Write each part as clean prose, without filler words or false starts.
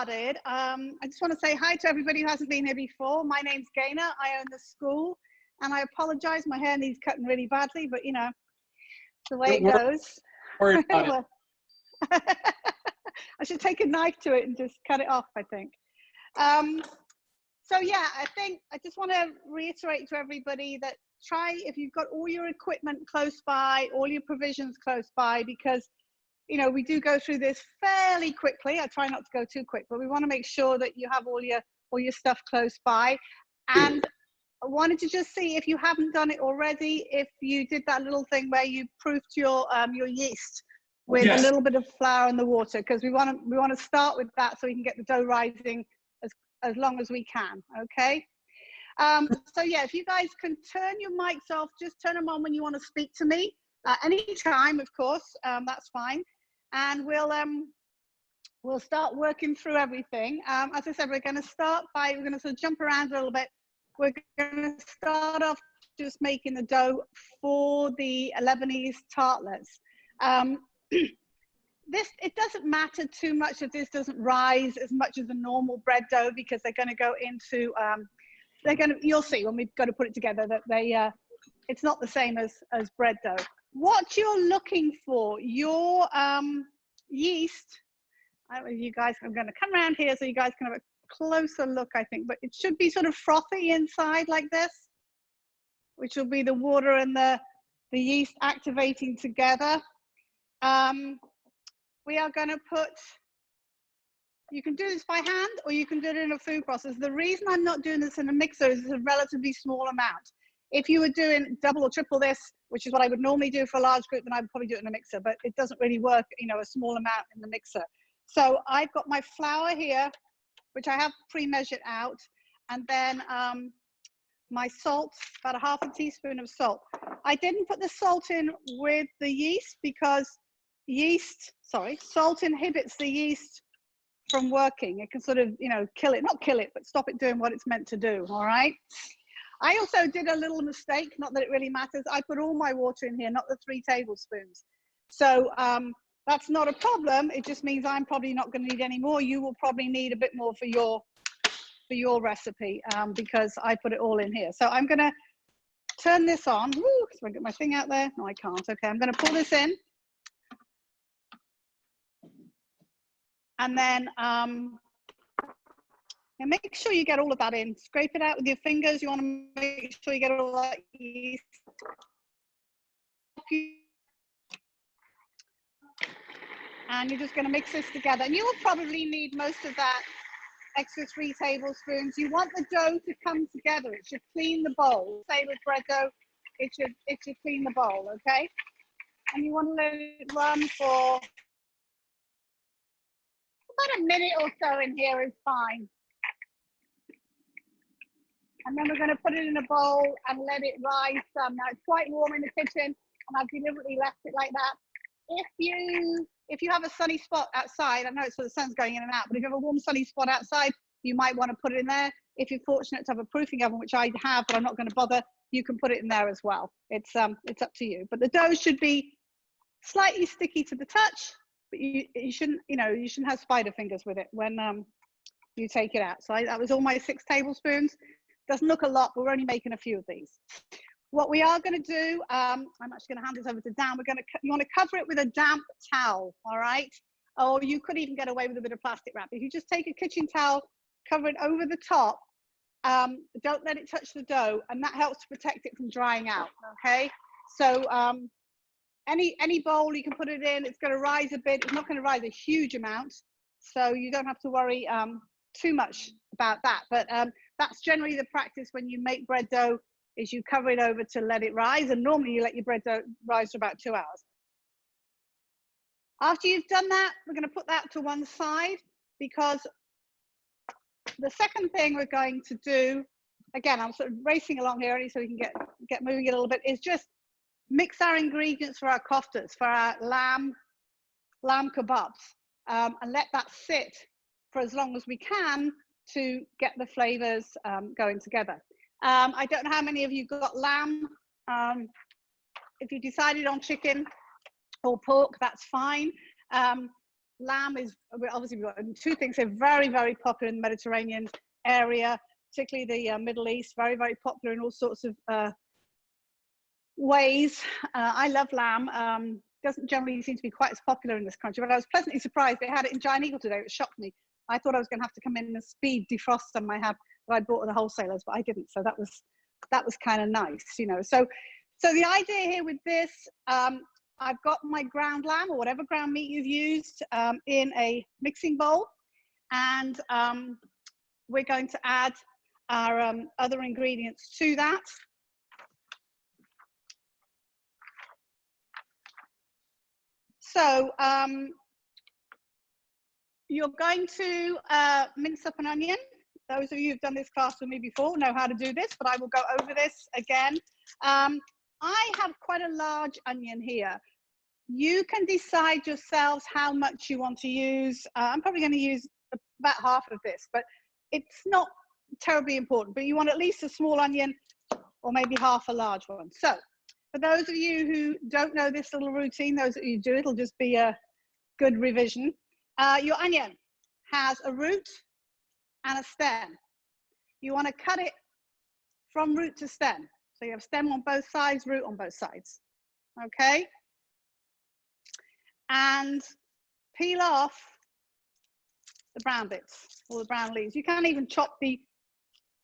started, I just want to say hi to everybody who hasn't been here before. My name's Gaynor. I own the school, and I apologize. My hair needs cutting really badly, but you know, the way it goes. Well, I should take a knife to it and just cut it off, I think. So yeah, I just want to reiterate to everybody that try, if you've got all your equipment close by, all your provisions close by, because you know, we do go through this fairly quickly. I try not to go too quick, but we want to make sure that you have all your stuff close by. And I wanted to just see, if you haven't done it already, if you did that little thing where you proofed your yeast with a little bit of flour in the water, because we want to start with that so we can get the dough rising as long as we can. Okay. So yeah, if you guys can turn your mics off, just turn them on when you want to speak to me. Anytime, of course, that's fine. And we'll start working through everything. As I said, we're going to start by, we're going to sort of jump around a little bit. We're going to start off just making the dough for the Lebanese tartlets. It doesn't matter too much if this doesn't rise as much as a normal bread dough, because they're going to go into, you'll see when we've got to put it together that it's not the same as bread dough. What you're looking for, your yeast, I don't know if you guys, I'm going to come around here so you guys can have a closer look, I think, but it should be sort of frothy inside like this, which will be the water and the yeast activating together. We are going to put, you can do this by hand or you can do it in a food processor. The reason I'm not doing this in a mixer is it's a relatively small amount. If you were doing double or triple this, which is what I would normally do for a large group, then I would probably do it in a mixer, but it doesn't really work, you know, a small amount in the mixer. So I've got my flour here, which I have pre-measured out, and then my salt, about a ½ teaspoon of salt. I didn't put the salt in with the yeast because salt inhibits the yeast from working. It can sort of, you know, kill it, not kill it, but stop it doing what it's meant to do, all right? I also did a little mistake, not that it really matters. I put all my water in here, not the 3 tablespoons. So that's not a problem. It just means I'm probably not going to need any more. You will probably need a bit more for your recipe because I put it all in here. So I'm going to turn this on. Woo, so I get my thing out there. No, I can't. Okay, I'm going to pull this in. And then and make sure you get all of that in. Scrape it out with your fingers. You want to make sure you get all that yeast. And you're just going to mix this together. And you will probably need most of that extra 3 tablespoons. You want the dough to come together. It should clean the bowl. Say with bread dough, it should clean the bowl, okay? And you want to let it run for about a minute or so in here is fine. And then we're going to put it in a bowl and let it rise some. Now it's quite warm in the kitchen, and I've deliberately left it like that. If you have a sunny spot outside, I know it's sort of the sun's going in and out, but if you have a warm sunny spot outside, you might want to put it in there. If you're fortunate to have a proofing oven, which I have, but I'm not going to bother, you can put it in there as well. It's up to you. But the dough should be slightly sticky to the touch, but you shouldn't have spider fingers with it when you take it out. So that was all my 6 tablespoons. Doesn't look a lot, but we're only making a few of these. What we are going to do, I'm actually going to hand this over to Dan. You want to cover it with a damp towel, all right? Or you could even get away with a bit of plastic wrap. If you just take a kitchen towel, cover it over the top, don't let it touch the dough, and that helps to protect it from drying out, okay? So any bowl you can put it in, it's going to rise a bit. It's not going to rise a huge amount, so you don't have to worry too much about that. But that's generally the practice when you make bread dough, is you cover it over to let it rise, and normally you let your bread dough rise for about 2 hours. After you've done that, we're going to put that to one side, because the second thing we're going to do, again, I'm sort of racing along here only so we can get moving a little bit, is just mix our ingredients for our koftas, for our lamb kebabs, and let that sit for as long as we can to get the flavors going together. I don't know how many of you got lamb. If you decided on chicken or pork, that's fine. lamb is, obviously we've got two things here, very, very popular in the Mediterranean area, particularly the Middle East, very, very popular in all sorts of ways. I love lamb. Doesn't generally seem to be quite as popular in this country, but I was pleasantly surprised they had it in Giant Eagle today. It shocked me. I thought I was going to have to come in and speed defrost some I had that I bought at the wholesalers, but I didn't. So that was kind of nice, you know. So the idea here with this, I've got my ground lamb or whatever ground meat you've used in a mixing bowl, and we're going to add our other ingredients to that. So you're going to mince up an onion. Those of you who've done this class with me before know how to do this, but I will go over this again. I have quite a large onion here. You can decide yourselves how much you want to use. I'm probably going to use about half of this, but it's not terribly important. But you want at least a small onion or maybe half a large one. So for those of you who don't know this little routine, those that you do, it'll just be a good revision. Your onion has a root and a stem. You want to cut it from root to stem. So you have stem on both sides, root on both sides. Okay? And peel off the brown bits, or the brown leaves. You can even chop the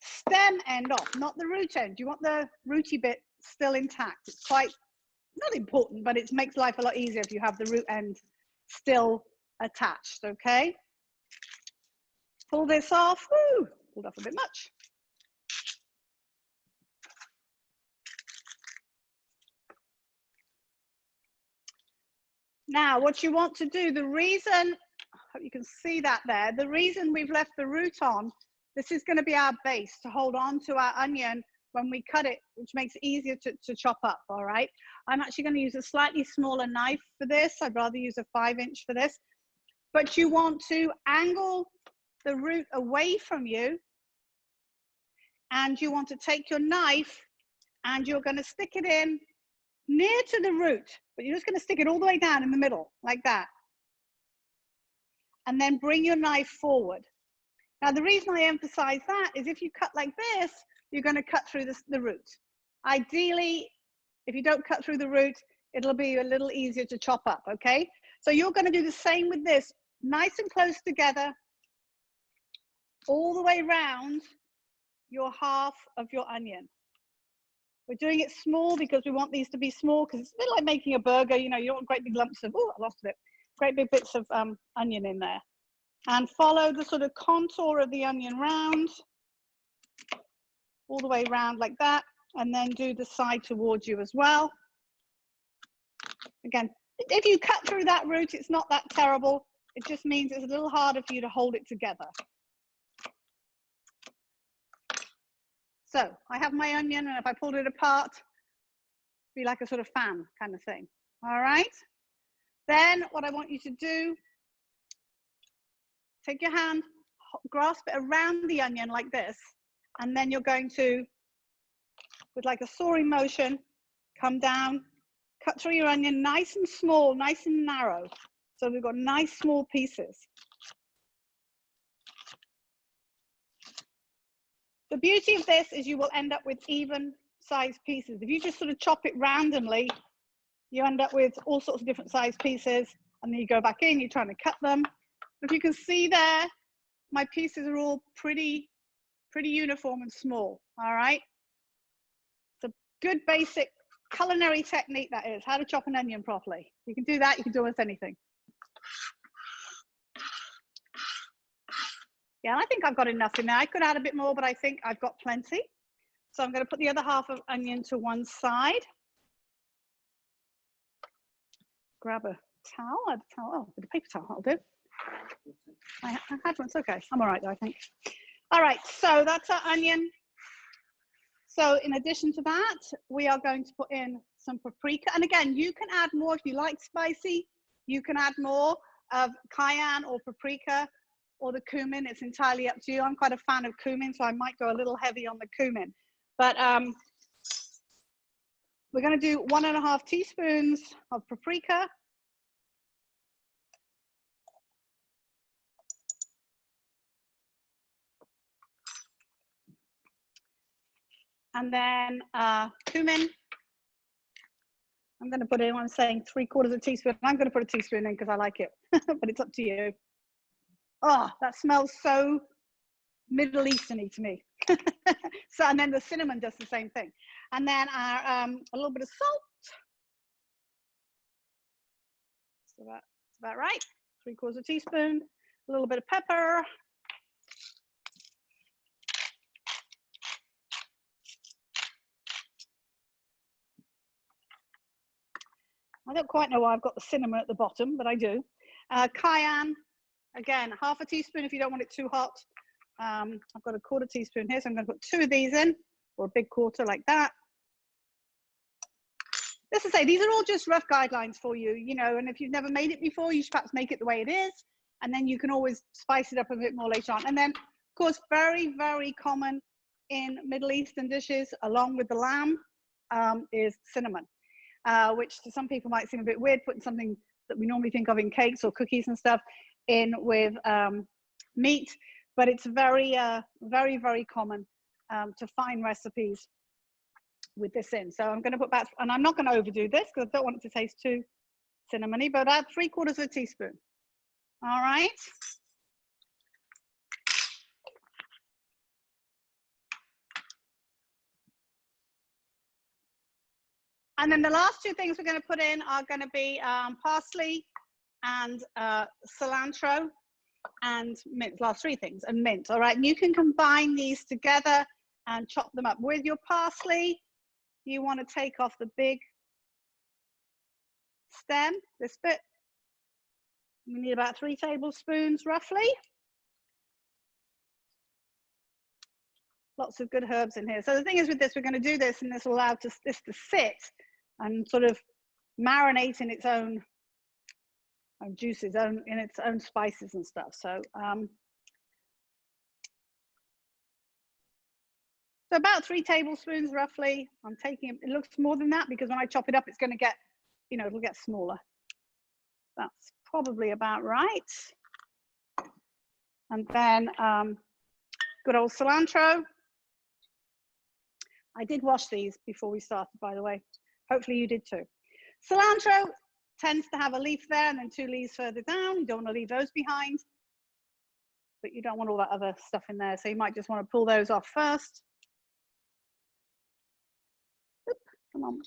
stem end off, not the root end. You want the rooty bit still intact. It's quite, not important, but it makes life a lot easier if you have the root end still attached, okay? Pull this off. Woo, pulled off a bit much. Now, what you want to do, the reason, I hope you can see that there, the reason we've left the root on, this is going to be our base to hold on to our onion when we cut it, which makes it easier to chop up, all right? I'm actually going to use a slightly smaller knife for this. I'd rather use a 5-inch for this. But you want to angle the root away from you, and you want to take your knife and you're going to stick it in near to the root, but you're just going to stick it all the way down in the middle, like that. And then bring your knife forward. Now, the reason I emphasize that is if you cut like this, you're going to cut through the root. Ideally, if you don't cut through the root, it'll be a little easier to chop up, okay? So you're going to do the same with this, nice and close together, all the way around your half of your onion. We're doing it small because we want these to be small, because it's a bit like making a burger, you know, you don't want great big lumps of, oh, I lost it, great big bits of onion in there. And follow the sort of contour of the onion round, all the way around like that, and then do the side towards you as well. Again, if you cut through that root, it's not that terrible. It just means it's a little harder for you to hold it together. So I have my onion, and if I pulled it apart, it'd be like a sort of fan kind of thing. All right. Then what I want you to do, take your hand, grasp it around the onion like this, and then you're going to, with like a sawing motion, come down, cut through your onion nice and small, nice and narrow. So we've got nice small pieces. The beauty of this is you will end up with even sized pieces. If you just sort of chop it randomly, you end up with all sorts of different sized pieces, and then you go back in, you're trying to cut them. If you can see there, my pieces are all pretty uniform and small, all right? It's a good basic culinary technique, that is, how to chop an onion properly. You can do that, you can do almost anything. Yeah, I think I've got enough in there. I could add a bit more, but I think I've got plenty. So I'm going to put the other half of onion to one side. Grab a towel, add a towel, oh, with a paper towel, that'll do. I had one, it's okay. I'm all right though, I think. All right, so that's our onion. So in addition to that, we are going to put in some paprika. And again, you can add more if you like spicy. You can add more of cayenne or paprika or the cumin. It's entirely up to you. I'm quite a fan of cumin, so I might go a little heavy on the cumin. But we're going to do 1.5 teaspoons of paprika. And then cumin. I'm going to put in, I'm saying 3/4 teaspoon. I'm going to put a teaspoon in because I like it, but it's up to you. Oh, that smells so Middle Eastern-y to me. So, and then the cinnamon does the same thing. And then our, a little bit of salt. So that's about right. 3/4 teaspoon. A little bit of pepper. I don't quite know why I've got the cinnamon at the bottom, but I do. Cayenne, again, 1/2 teaspoon if you don't want it too hot. I've got a 1/4 teaspoon here, so I'm going to put 2 of these in, or a big quarter like that. Just to say, these are all just rough guidelines for you, you know, and if you've never made it before, you should perhaps make it the way it is, and then you can always spice it up a bit more later on. And then, of course, very, very common in Middle Eastern dishes, along with the lamb, is cinnamon. Which to some people might seem a bit weird, putting something that we normally think of in cakes or cookies and stuff in with meat, but it's very, very, very common to find recipes with this in. So I'm going to put back, and I'm not going to overdo this because I don't want it to taste too cinnamony, but add 3/4 teaspoon. All right. And then the last 2 things we're going to put in are going to be parsley and cilantro and mint. Last 3 things, and mint. All right, and you can combine these together and chop them up. With your parsley, you want to take off the big stem, this bit. We need about 3 tablespoons roughly. Lots of good herbs in here. So the thing is with this, we're going to do this, and this will allow this to sit and sort of marinate in its own juices, in its own spices and stuff. So, so about 3 tablespoons roughly. I'm taking, it looks more than that because when I chop it up, it's going to get, you know, it'll get smaller. That's probably about right. And then good old cilantro. I did wash these before we started, by the way. Hopefully you did too. Cilantro tends to have a leaf there and then 2 leaves further down. You don't want to leave those behind, but you don't want all that other stuff in there. So you might just want to pull those off first. Oop, come on.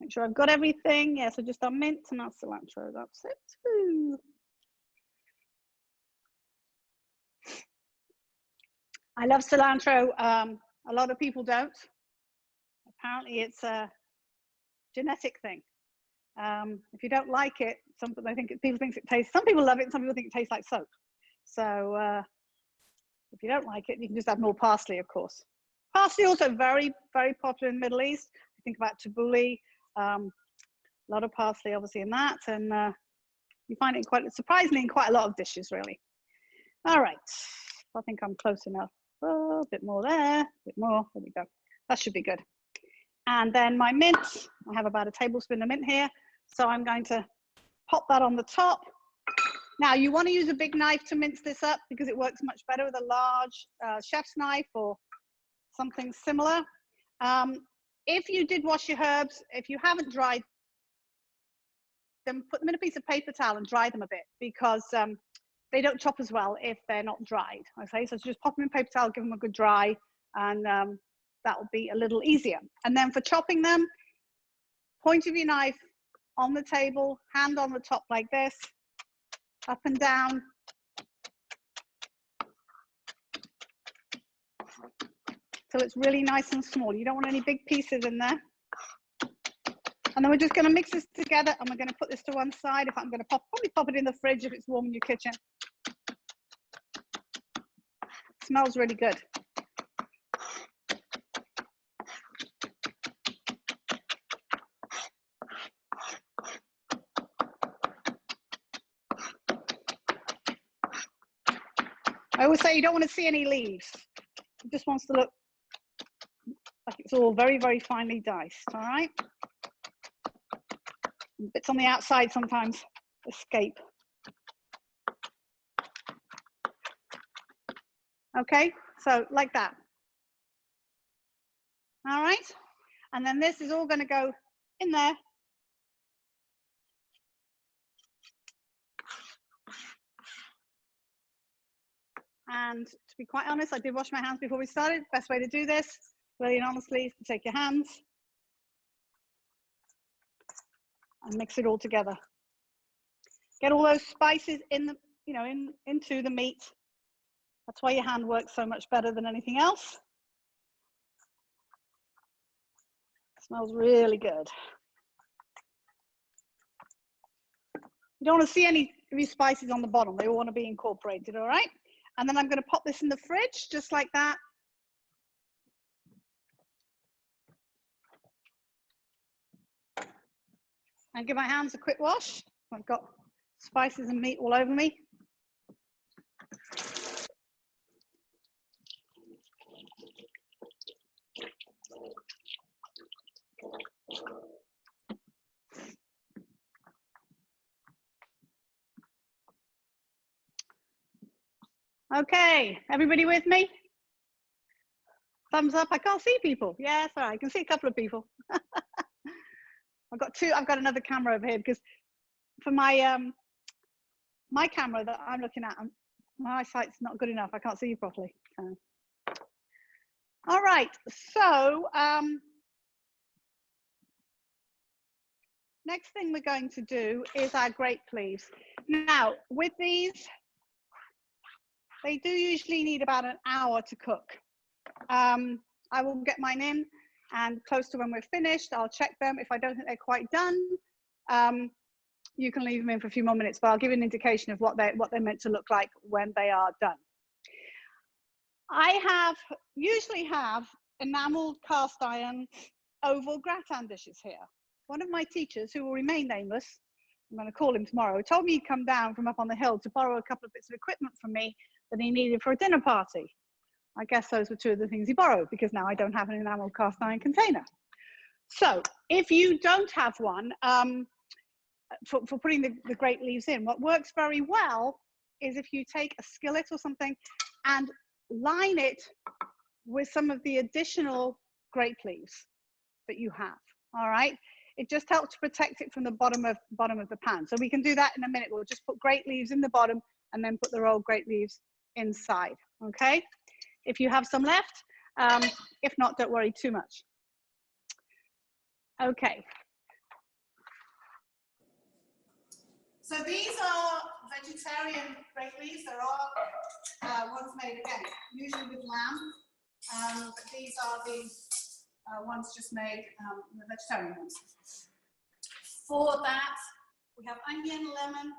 Make sure I've got everything. Yeah, so just our mint and our cilantro. That's it. Ooh. I love cilantro. A lot of people don't. Apparently it's a genetic thing. If you don't like it, people think it tastes, some people love it and some people think it tastes like soap. So if you don't like it, you can just add more parsley, of course. Parsley also very, very popular in the Middle East. I think about tabbouleh, a lot of parsley obviously in that, and you find it quite surprisingly in quite a lot of dishes really. All right, I think I'm close enough. Oh, a bit more there, a bit more, there we go. That should be good. And then my mint, I have about a tablespoon of mint here. So I'm going to pop that on the top. Now you want to use a big knife to mince this up because it works much better with a large chef's knife or something similar. If you did wash your herbs, if you haven't dried them, put them in a piece of paper towel and dry them a bit because they don't chop as well if they're not dried. Okay, so just pop them in paper towel, give them a good dry, and that will be a little easier. And then for chopping them, point of your knife on the table, hand on the top like this, up and down. So it's really nice and small. You don't want any big pieces in there. And then we're just going to mix this together, and we're going to put this to one side. If I'm going to probably pop it in the fridge if it's warm in your kitchen. It smells really good. I always say you don't want to see any leaves. It just wants to look like it's all very, very finely diced, all right? Bits on the outside sometimes escape. Okay, so like that. All right. And then this is all going to go in there. And to be quite honest, I did wash my hands before we started. Best way to do this, really and honestly, is to take your hands and mix it all together. Get all those spices in the, into the meat. That's why your hand works so much better than anything else. It smells really good. You don't want to see any of these spices on the bottom. They all want to be incorporated, all right? And then I'm going to pop this in the fridge, just like that. And give my hands a quick wash. I've got spices and meat all over me. Okay, everybody with me? Thumbs up. I can't see people. Yeah, sorry, I can see a couple of people. I've got another camera over here because for my my camera that I'm looking at, my eyesight's not good enough. I can't see you properly. All right, so next thing we're going to do is our grape leaves. Now, with these, they do usually need about an hour to cook. I will get mine in, and close to when we're finished, I'll check them. If I don't think they're quite done, you can leave them in for a few more minutes, but I'll give you an indication of what they're meant to look like when they are done. I usually have enameled cast iron oval gratin dishes here. One of my teachers, who will remain nameless, I'm going to call him tomorrow, told me he'd come down from up on the hill to borrow a couple of bits of equipment from me that he needed for a dinner party. I guess those were two of the things he borrowed, because now I don't have an enameled cast iron container. So if you don't have one, for putting the grape leaves in, what works very well is if you take a skillet or something and line it with some of the additional grape leaves that you have. All right, it just helps to protect it from the bottom of the pan. So we can do that in a minute. We'll just put grape leaves in the bottom and then put the rolled grape leaves inside. Okay, if you have some left, if not, don't worry too much. Okay. So these are vegetarian grape leaves. There are ones made, again, usually with lamb. But these are the ones just made, the vegetarian ones. For that, we have onion, lemon,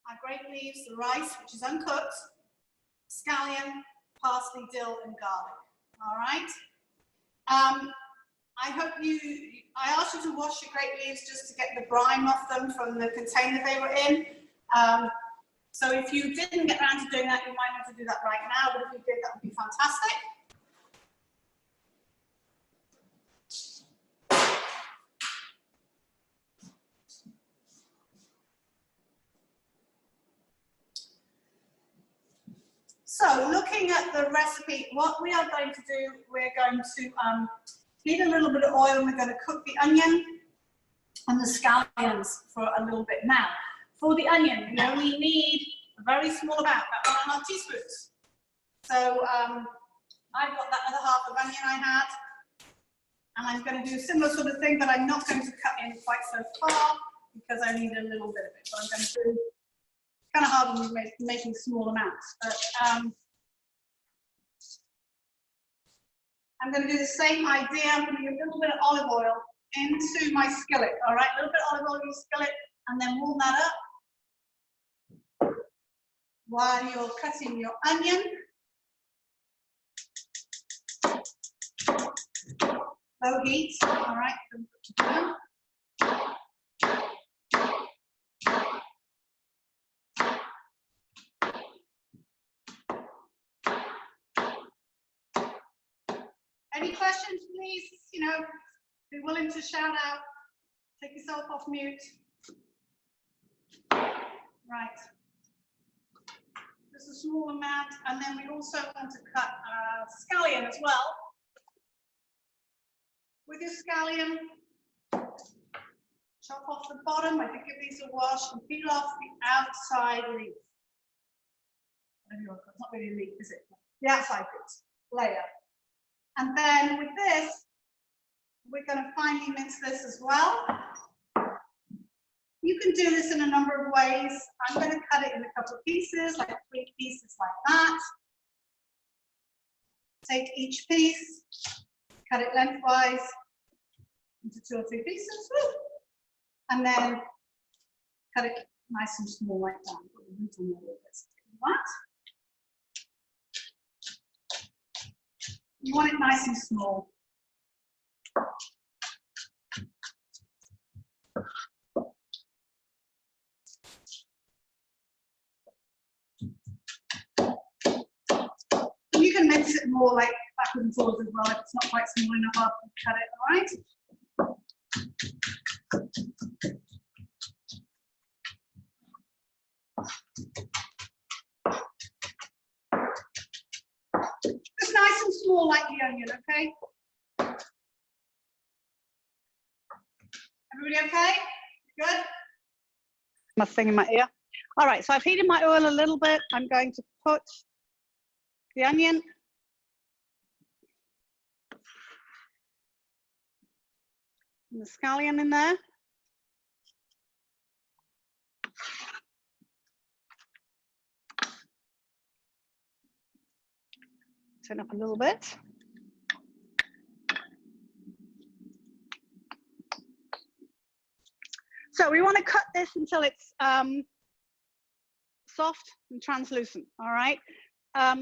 our grape leaves, the rice, which is uncooked, scallion, parsley, dill, and garlic. All right. I asked you to wash your grape leaves just to get the brine off them from the container they were in. So if you didn't get around to doing that, you might want to do that right now, but if you did, that would be fantastic. So looking at the recipe, what we are going to do, we're going to heat a little bit of oil, and we're going to cook the onion and the scallions for a little bit. Now, for the onion, we only need a very small amount, about 1.5 teaspoons. So I've got that other half of onion I had, and I'm going to do a similar sort of thing, but I'm not going to cut in quite so far because I need a little bit of it. So I'm going to do kind of hard when we're making small amounts, but I'm going to do the same idea. I'm going to do a little bit of olive oil into my skillet. All right, a little bit of olive oil in your skillet, and then warm that up while you're cutting your onion. Low heat. All right. Any questions, please? You know, be willing to shout out. Take yourself off mute. Right. Just a small amount, and then we also want to cut scallion as well. With your scallion, chop off the bottom. I think give these a wash and peel off the outside leaf. It's not really a leaf, is it? The outside bit, layer. And then with this, we're going to finely mince this as well. You can do this in a number of ways. I'm going to cut it in a couple of pieces, like 3 pieces like that. Take each piece, cut it lengthwise into 2 or 3 pieces, and then cut it nice and small like that. You want it nice and small. You can mince it more like backwards and forwards as well if it's not quite small enough after you cut it, all right? Just nice and small like the onion, okay? Everybody okay? Good? My thing in my ear. All right, so I've heated my oil a little bit. I'm going to put the onion and the scallion in there. Turn up a little bit. So we want to cut this until it's soft and translucent, all right?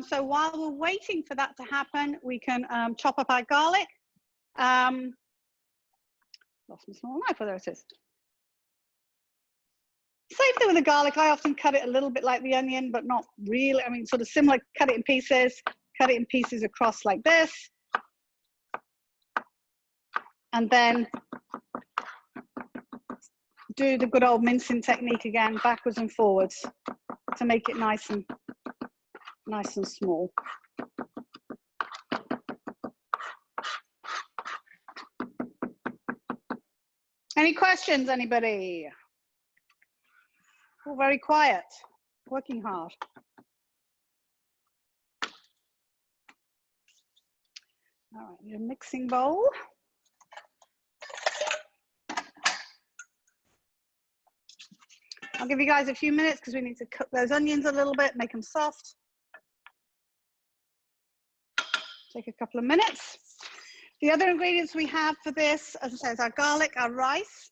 So while we're waiting for that to happen, we can chop up our garlic. Lost my small knife, oh, there it is. Same thing with the garlic. I often cut it a little bit like the onion, but not really. I mean, sort of similar, cut it in pieces across like this. And then do the good old mincing technique again, backwards and forwards to make it nice and small. Any questions, anybody? All very quiet, working hard. All right, your mixing bowl. I'll give you guys a few minutes because we need to cook those onions a little bit, make them soft. Take a couple of minutes. The other ingredients we have for this, as I said, is our garlic, our rice.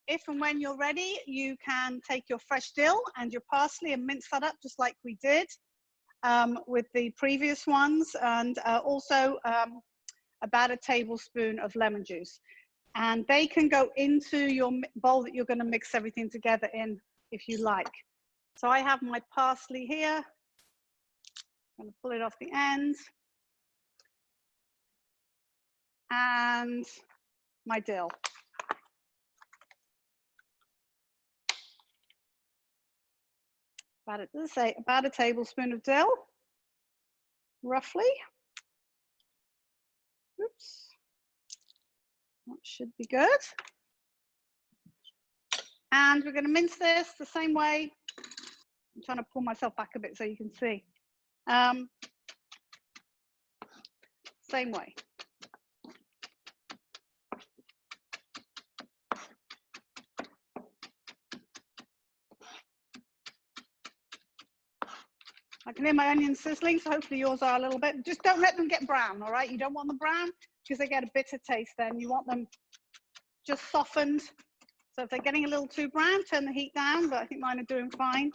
If and when you're ready, you can take your fresh dill and your parsley and mince that up just like we did with the previous ones, and also about a tablespoon of lemon juice. And they can go into your bowl that you're going to mix everything together in if you like. So I have my parsley here. I'm going to pull it off the end. And my dill. About a tablespoon of dill, roughly. Oops. That should be good. And we're going to mince this the same way. I'm trying to pull myself back a bit so you can see. Same way. I can hear my onions sizzling, so hopefully yours are a little bit. Just don't let them get brown, all right? You don't want them brown because they get a bitter taste then. You want them just softened. So if they're getting a little too brown, turn the heat down, but I think mine are doing fine.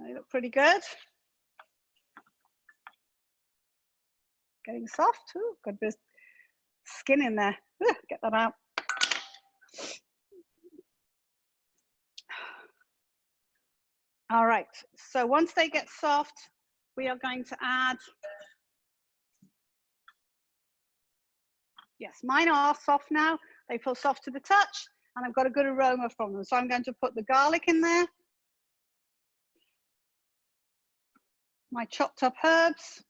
They look pretty good. Getting soft. Ooh, got a bit of skin in there. Ooh, get that out. All right, so once they get soft, we are going to add, yes, mine are soft now. They feel soft to the touch. and I've got a good aroma from them. So I'm going to put the garlic in there, my chopped up herbs,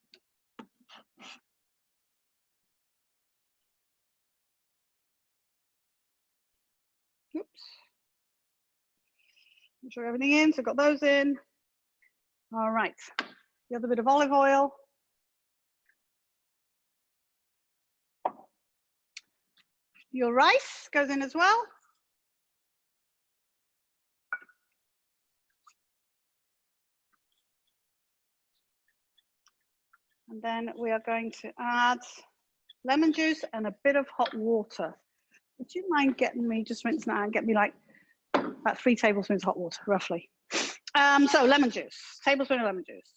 oops, make sure everything in. So I've got those in. All right, the other bit of olive oil. Your rice goes in as well. And then we are going to add lemon juice and a bit of hot water. Would you mind getting me, just rinse that and get me like about 3 tablespoons of hot water, roughly. So lemon juice, tablespoon of lemon juice.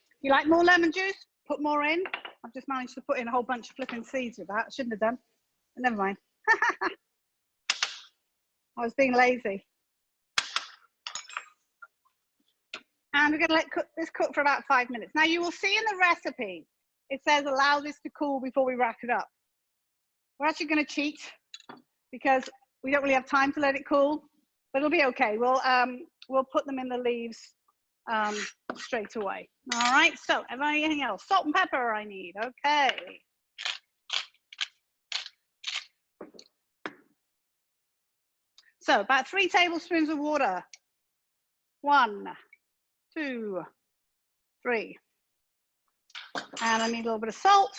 If you like more lemon juice, put more in. I've just managed to put in a whole bunch of flipping seeds with that. Shouldn't have done, but never mind. I was being lazy. And we're going to let this cook for about 5 minutes. Now you will see in the recipe, it says allow this to cool before we rack it up. We're actually going to cheat because we don't really have time to let it cool, but it'll be okay. We'll put them in the leaves straight away. All right, so anything else? Salt and pepper I need, okay. So about 3 tablespoons of water. 1, 2, 3. And I need a little bit of salt.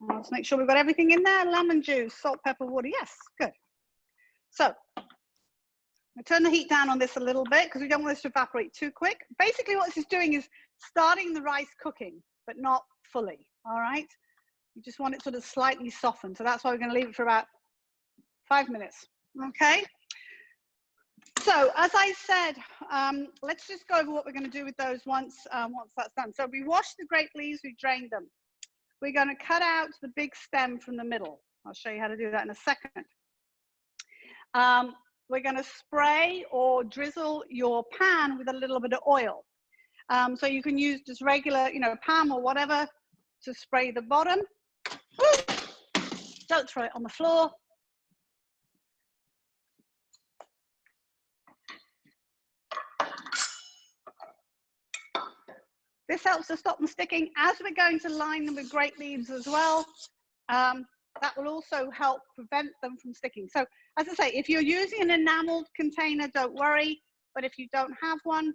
Let's make sure we've got everything in there. Lemon juice, salt, pepper, water. Yes, good. So I turn the heat down on this a little bit because we don't want this to evaporate too quick. Basically what this is doing is starting the rice cooking, but not fully, all right? You just want it sort of slightly softened. So that's why we're going to leave it for about 5 minutes, okay? So as I said, let's just go over what we're going to do with those once that's done. So we washed the grape leaves, we drained them. We're going to cut out the big stem from the middle. I'll show you how to do that in a second. We're going to spray or drizzle your pan with a little bit of oil. So you can use just regular, pan or whatever to spray the bottom. Don't throw it on the floor. This helps to stop them sticking. As we're going to line them with grape leaves as well, that will also help prevent them from sticking. So as I say, if you're using an enameled container, don't worry. But if you don't have one,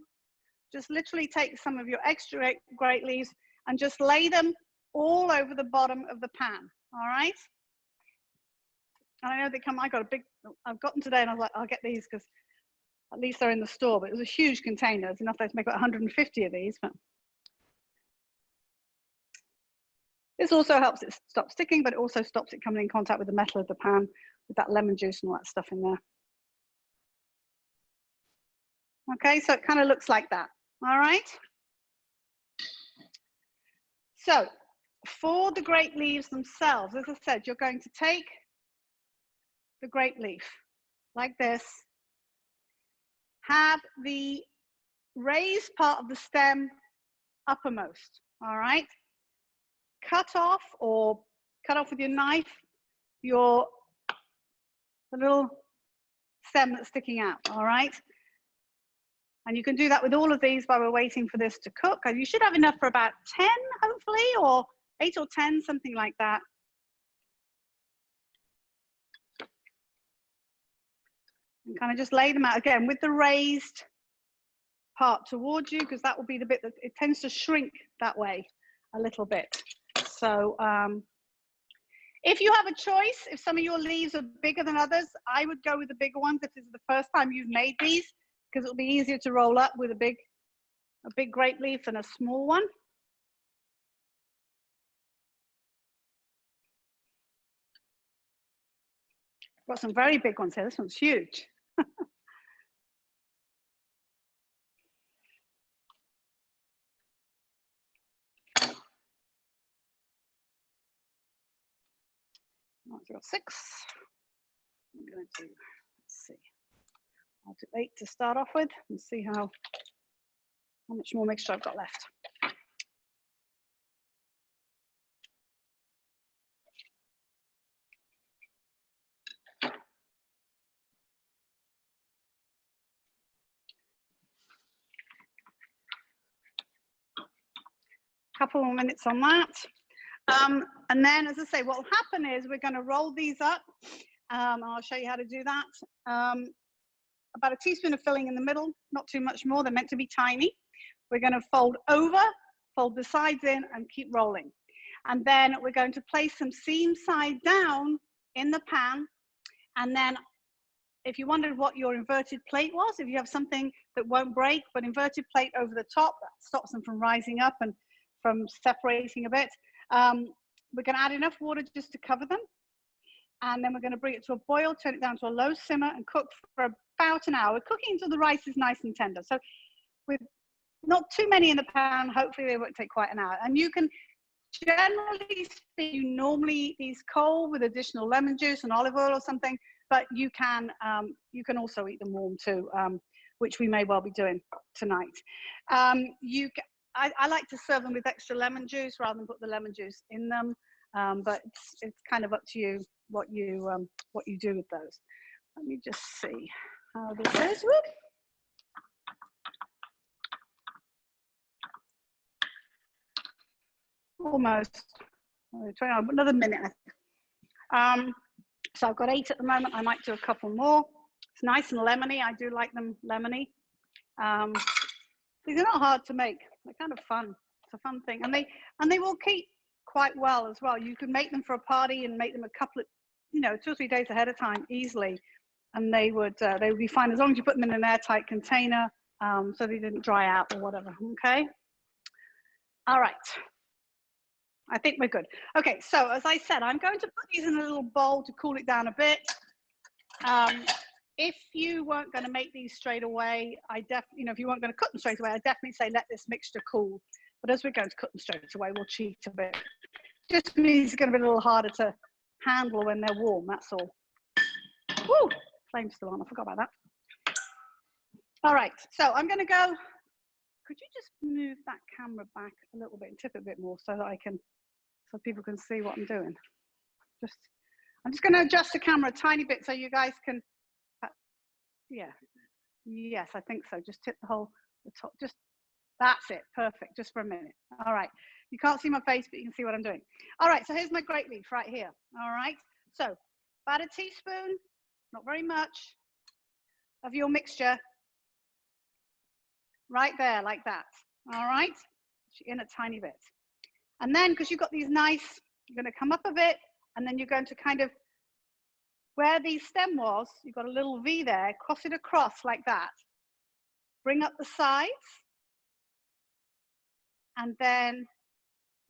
just literally take some of your extra grape leaves and just lay them all over the bottom of the pan, all right? And I know they come, I've got them today and I was like, I'll get these because at least they're in the store, but it was a huge container. There's enough there to make about 150 of these. But this also helps it stop sticking, but it also stops it coming in contact with the metal of the pan with that lemon juice and all that stuff in there. Okay, so it kind of looks like that, all right? So for the grape leaves themselves, as I said, you're going to take the grape leaf like this, have the raised part of the stem uppermost, all right? Cut off with your knife the little stem that's sticking out, all right? And you can do that with all of these while we're waiting for this to cook. And you should have enough for about 10, hopefully, or 8 or 10, something like that. And kind of just lay them out again with the raised part towards you, because that will be the bit that it tends to shrink that way a little bit. So if you have a choice, if some of your leaves are bigger than others, I would go with the bigger ones if this is the first time you've made these, because it'll be easier to roll up with a big grape leaf than a small one. Got some very big ones here. This one's huge. I've got 6. I'm going to do, let's see, I'll do 8 to start off with and see how much more mixture I've got left. Couple more minutes on that. And then, as I say, what will happen is we're going to roll these up. I'll show you how to do that. About a teaspoon of filling in the middle, not too much more. They're meant to be tiny. We're going to fold over, fold the sides in, and keep rolling. And then we're going to place them seam side down in the pan. And then if you wondered what your inverted plate was, if you have something that won't break, but inverted plate over the top, that stops them from rising up and from separating a bit. We're going to add enough water just to cover them. And then we're going to bring it to a boil, turn it down to a low simmer and cook for about an hour. We're cooking until the rice is nice and tender. So with not too many in the pan, hopefully they won't take quite an hour. And you can generally speak, you normally eat these cold with additional lemon juice and olive oil or something, but you can also eat them warm too, which we may well be doing tonight. I like to serve them with extra lemon juice rather than put the lemon juice in them, but it's kind of up to you what you do with those. Let me just see how this is. Whoop. Almost. Another minute. So I've got 8 at the moment. I might do a couple more. It's nice and lemony. I do like them lemony. These are not hard to make. They're kind of fun. It's a fun thing, and they will keep quite well as well. You can make them for a party and make them a couple of, 2 or 3 days ahead of time easily, and they would be fine as long as you put them in an airtight container, so they didn't dry out or whatever. Okay. All right. I think we're good. Okay, so as I said, I'm going to put these in a little bowl to cool it down a bit. If you weren't going to make these straight away, if you weren't going to cook them straight away, I'd definitely say let this mixture cool. But as we're going to cook them straight away, we'll cheat a bit. Just means it's going to be a little harder to handle when they're warm, that's all. Woo, flame's still on, I forgot about that. All right, so I'm going to go. Could you just move that camera back a little bit and tip it a bit more so that so people can see what I'm doing? I'm just going to adjust the camera a tiny bit so you guys can, yes, I think so. Just tip the top, that's it, perfect, just for a minute. All right, you can't see my face, but you can see what I'm doing. All right, so here's my grape leaf right here. All right, so about a teaspoon, not very much, of your mixture right there, like that. All right, in a tiny bit. And then, because you've got these nice, you're going to come up a bit, and then you're going to kind of, where the stem was, you've got a little V there, cross it across like that. Bring up the sides, and then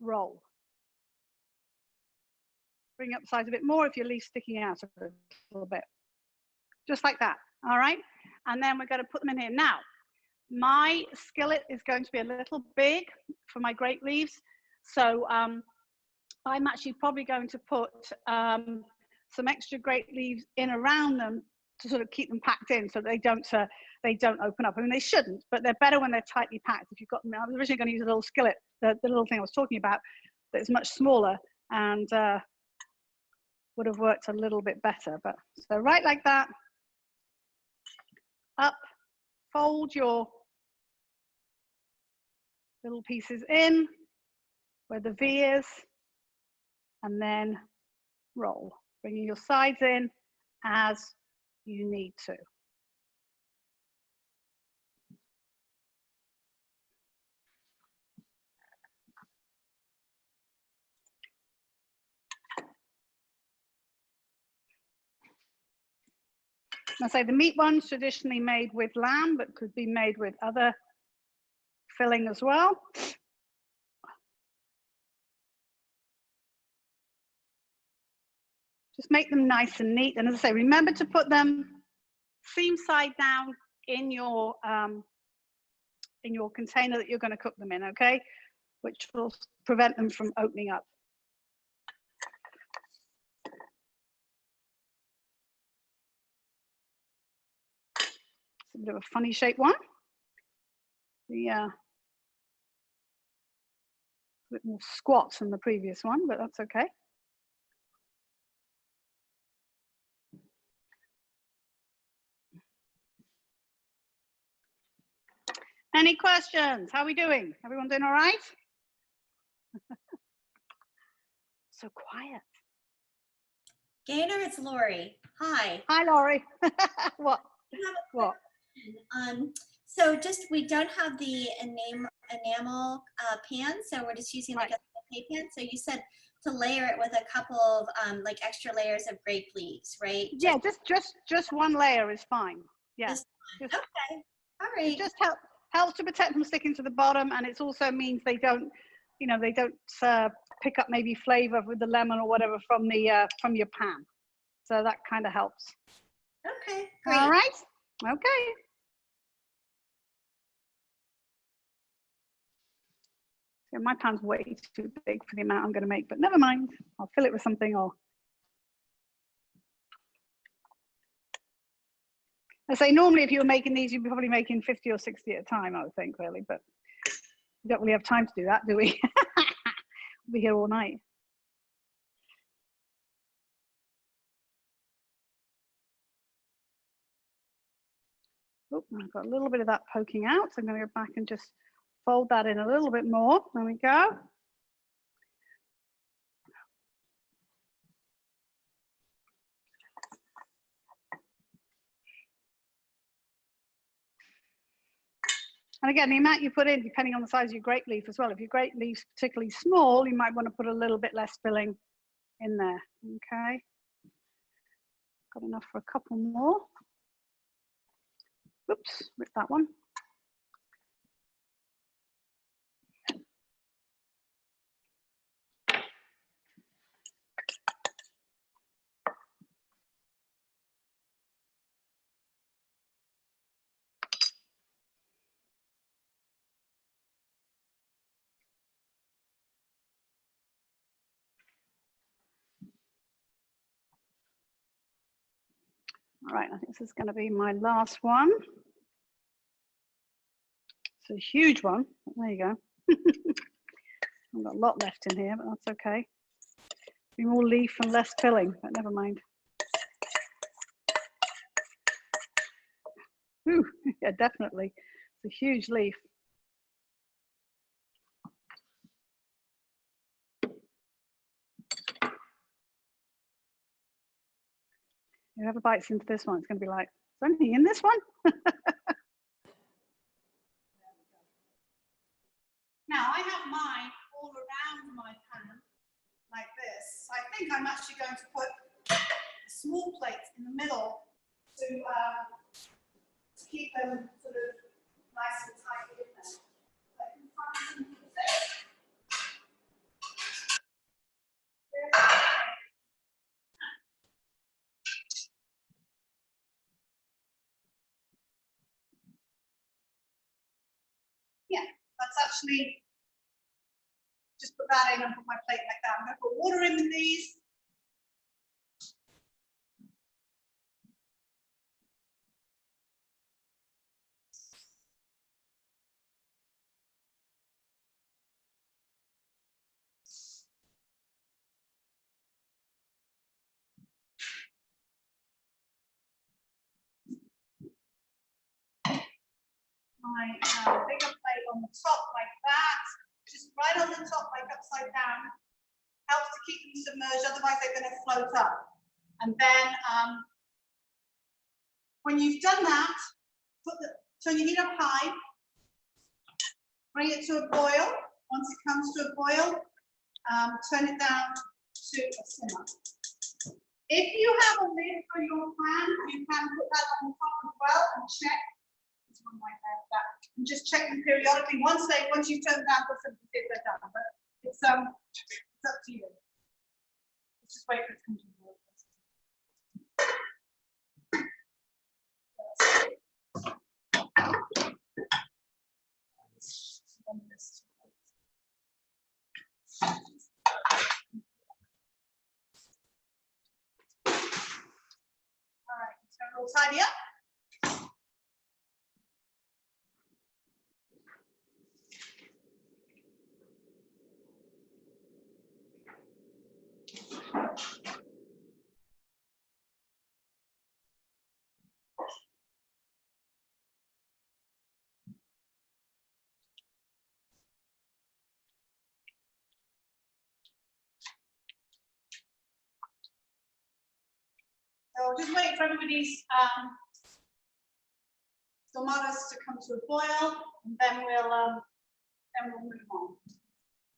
roll. Bring up the sides a bit more if your leaf's sticking out a little bit. Just like that, all right? And then we're going to put them in here. Now, my skillet is going to be a little big for my grape leaves. So I'm actually probably going to put some extra grape leaves in around them to sort of keep them packed in so they don't open up. I mean, they shouldn't, but they're better when they're tightly packed. If you've got them, I was originally going to use a little skillet, the little thing I was talking about, that is much smaller and would have worked a little bit better. But so right like that, up, fold your little pieces in where the V is, and then roll, bringing your sides in as you need to. I say the meat one's traditionally made with lamb, but could be made with other filling as well. Just make them nice and neat. And as I say, remember to put them seam side down in your container that you're going to cook them in, okay? Which will prevent them from opening up. It's a bit of a funny shaped one. A bit more squat than the previous one, but that's okay. Any questions? How are we doing? Everyone doing all right? So quiet. Gaynor, it's Lori. Hi. Hi, Lori. What? What? So we don't have the enamel pan, so we're just using like a clay pan. So you said to layer it with a couple of like extra layers of grape leaves, right? Yeah, just one layer is fine. Yeah. Just, okay. All right. It just helps to protect them sticking to the bottom, and it also means they don't, you know, they don't pick up maybe flavor with the lemon or whatever from your pan. So that kind of helps. Okay, great. All right. Okay. So my pan's way too big for the amount I'm going to make, but never mind. I'll fill it with something. Or I say normally if you were making these, you'd be probably making 50 or 60 at a time, I would think, really. But we don't really have time to do that, do we? We'll be here all night. Oh, I've got a little bit of that poking out, so I'm going to go back and just fold that in a little bit more. There we go. And again, the amount you put in, depending on the size of your grape leaf as well. If your grape leaf's particularly small, you might want to put a little bit less filling in there. Okay. Got enough for a couple more. Oops, rip that one. All right, I think this is going to be my last one. It's a huge one. There you go. I've got a lot left in here, but that's okay. Be more leaf and less filling, but never mind. Ooh, yeah, definitely. It's a huge leaf. Whoever bites into this one, it's going to be like, is there anything in this one? Now I have mine all around my pan like this. So I think I'm actually going to put a small plate in the middle to keep them sort of nice and tight in there. Yeah, that's actually, just put that in and put my plate like that. I'm going to put water in with these. My bigger plate on the top like that, just right on the top, like upside down, helps to keep them submerged, otherwise they're going to float up. And then when you've done that, turn your heat up high, bring it to a boil. Once it comes to a boil, turn it down to a simmer. If you have a lid for your pan, you can put that on the top as well and check. One right there, that. And just check them periodically. Once you turn them down, put them to see if they're done. But it's up to you. Let's just wait for it to come to the boil. All right, so we'll tidy up. I'll just wait for everybody's tomatoes to come to a boil, and then we'll move on.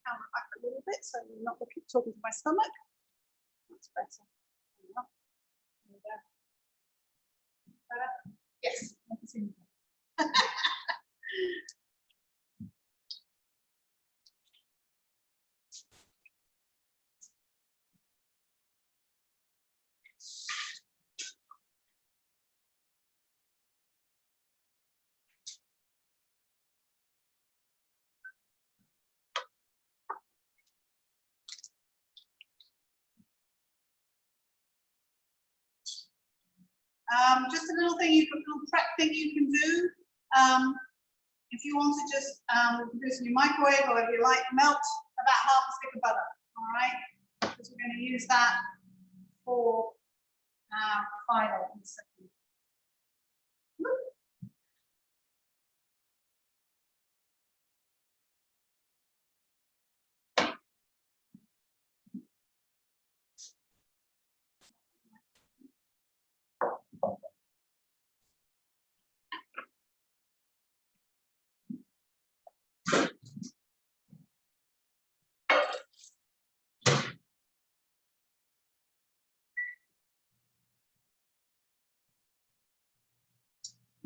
Camera back a little bit so you're not talking to my stomach. That's better. There we go. Better? Yes, I can see. Just a little thing, little prep thing you can do. If you want to just do this in your microwave or if you like, melt about half a stick of butter. All right, because we're going to use that for phyllo in a second.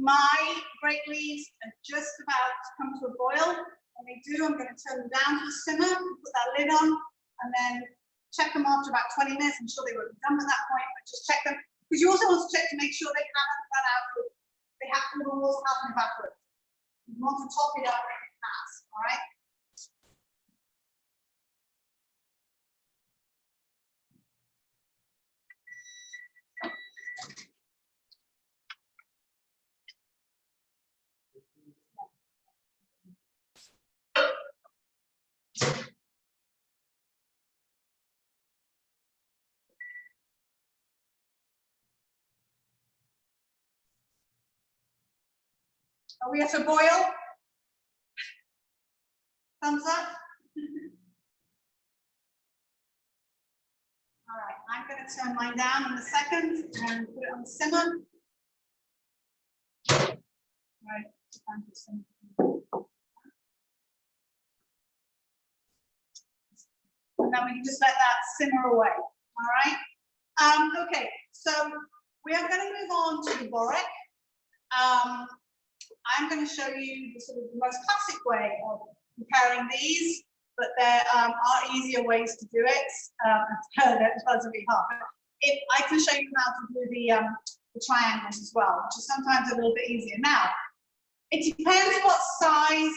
My grape leaves are just about to come to a boil. When they do, I'm going to turn them down to a simmer, put that lid on, and then check them after about 20 minutes. I'm sure they won't be done at that point, but just check them. Because you also want to check to make sure they haven't run out of, the water hasn't evaporated. You want to top it up when it has, all right? Are we at a boil? Thumbs up. All right, I'm going to turn mine down in a second and put it on simmer. Right, and then we can just let that simmer away. All right. Okay, so we are going to move on to the borek. I'm going to show you the sort of the most classic way of preparing these, but there are easier ways to do it. It's relatively hard. I can show you how to do the triangles as well, which is sometimes a little bit easier. Now, it depends what size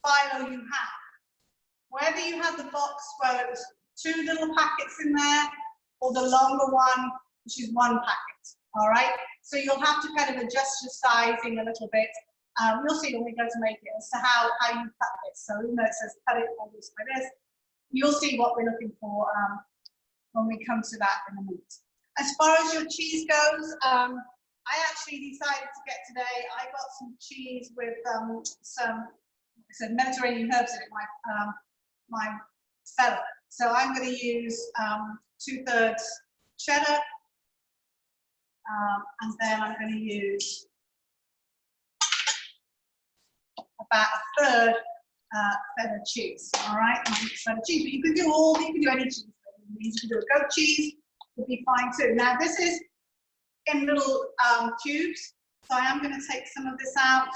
phyllo you have. Whether you have the box where there's 2 little packets in there, or the longer one, which is 1 packet. All right, so you'll have to kind of adjust your sizing a little bit. You'll see when we go to make it as to how you cut this. So even though it says cut it like this, you'll see what we're looking for when we come to that in a minute. As far as your cheese goes, I actually decided to get today, I got some cheese with some Mediterranean herbs in it, my feta. So I'm going to use 2/3 cheddar, and then I'm going to use about 1/3 feta cheese. All right, feta cheese. But you can do any cheese. You can do a goat cheese, would be fine too. Now this is in little cubes, so I am going to take some of this out.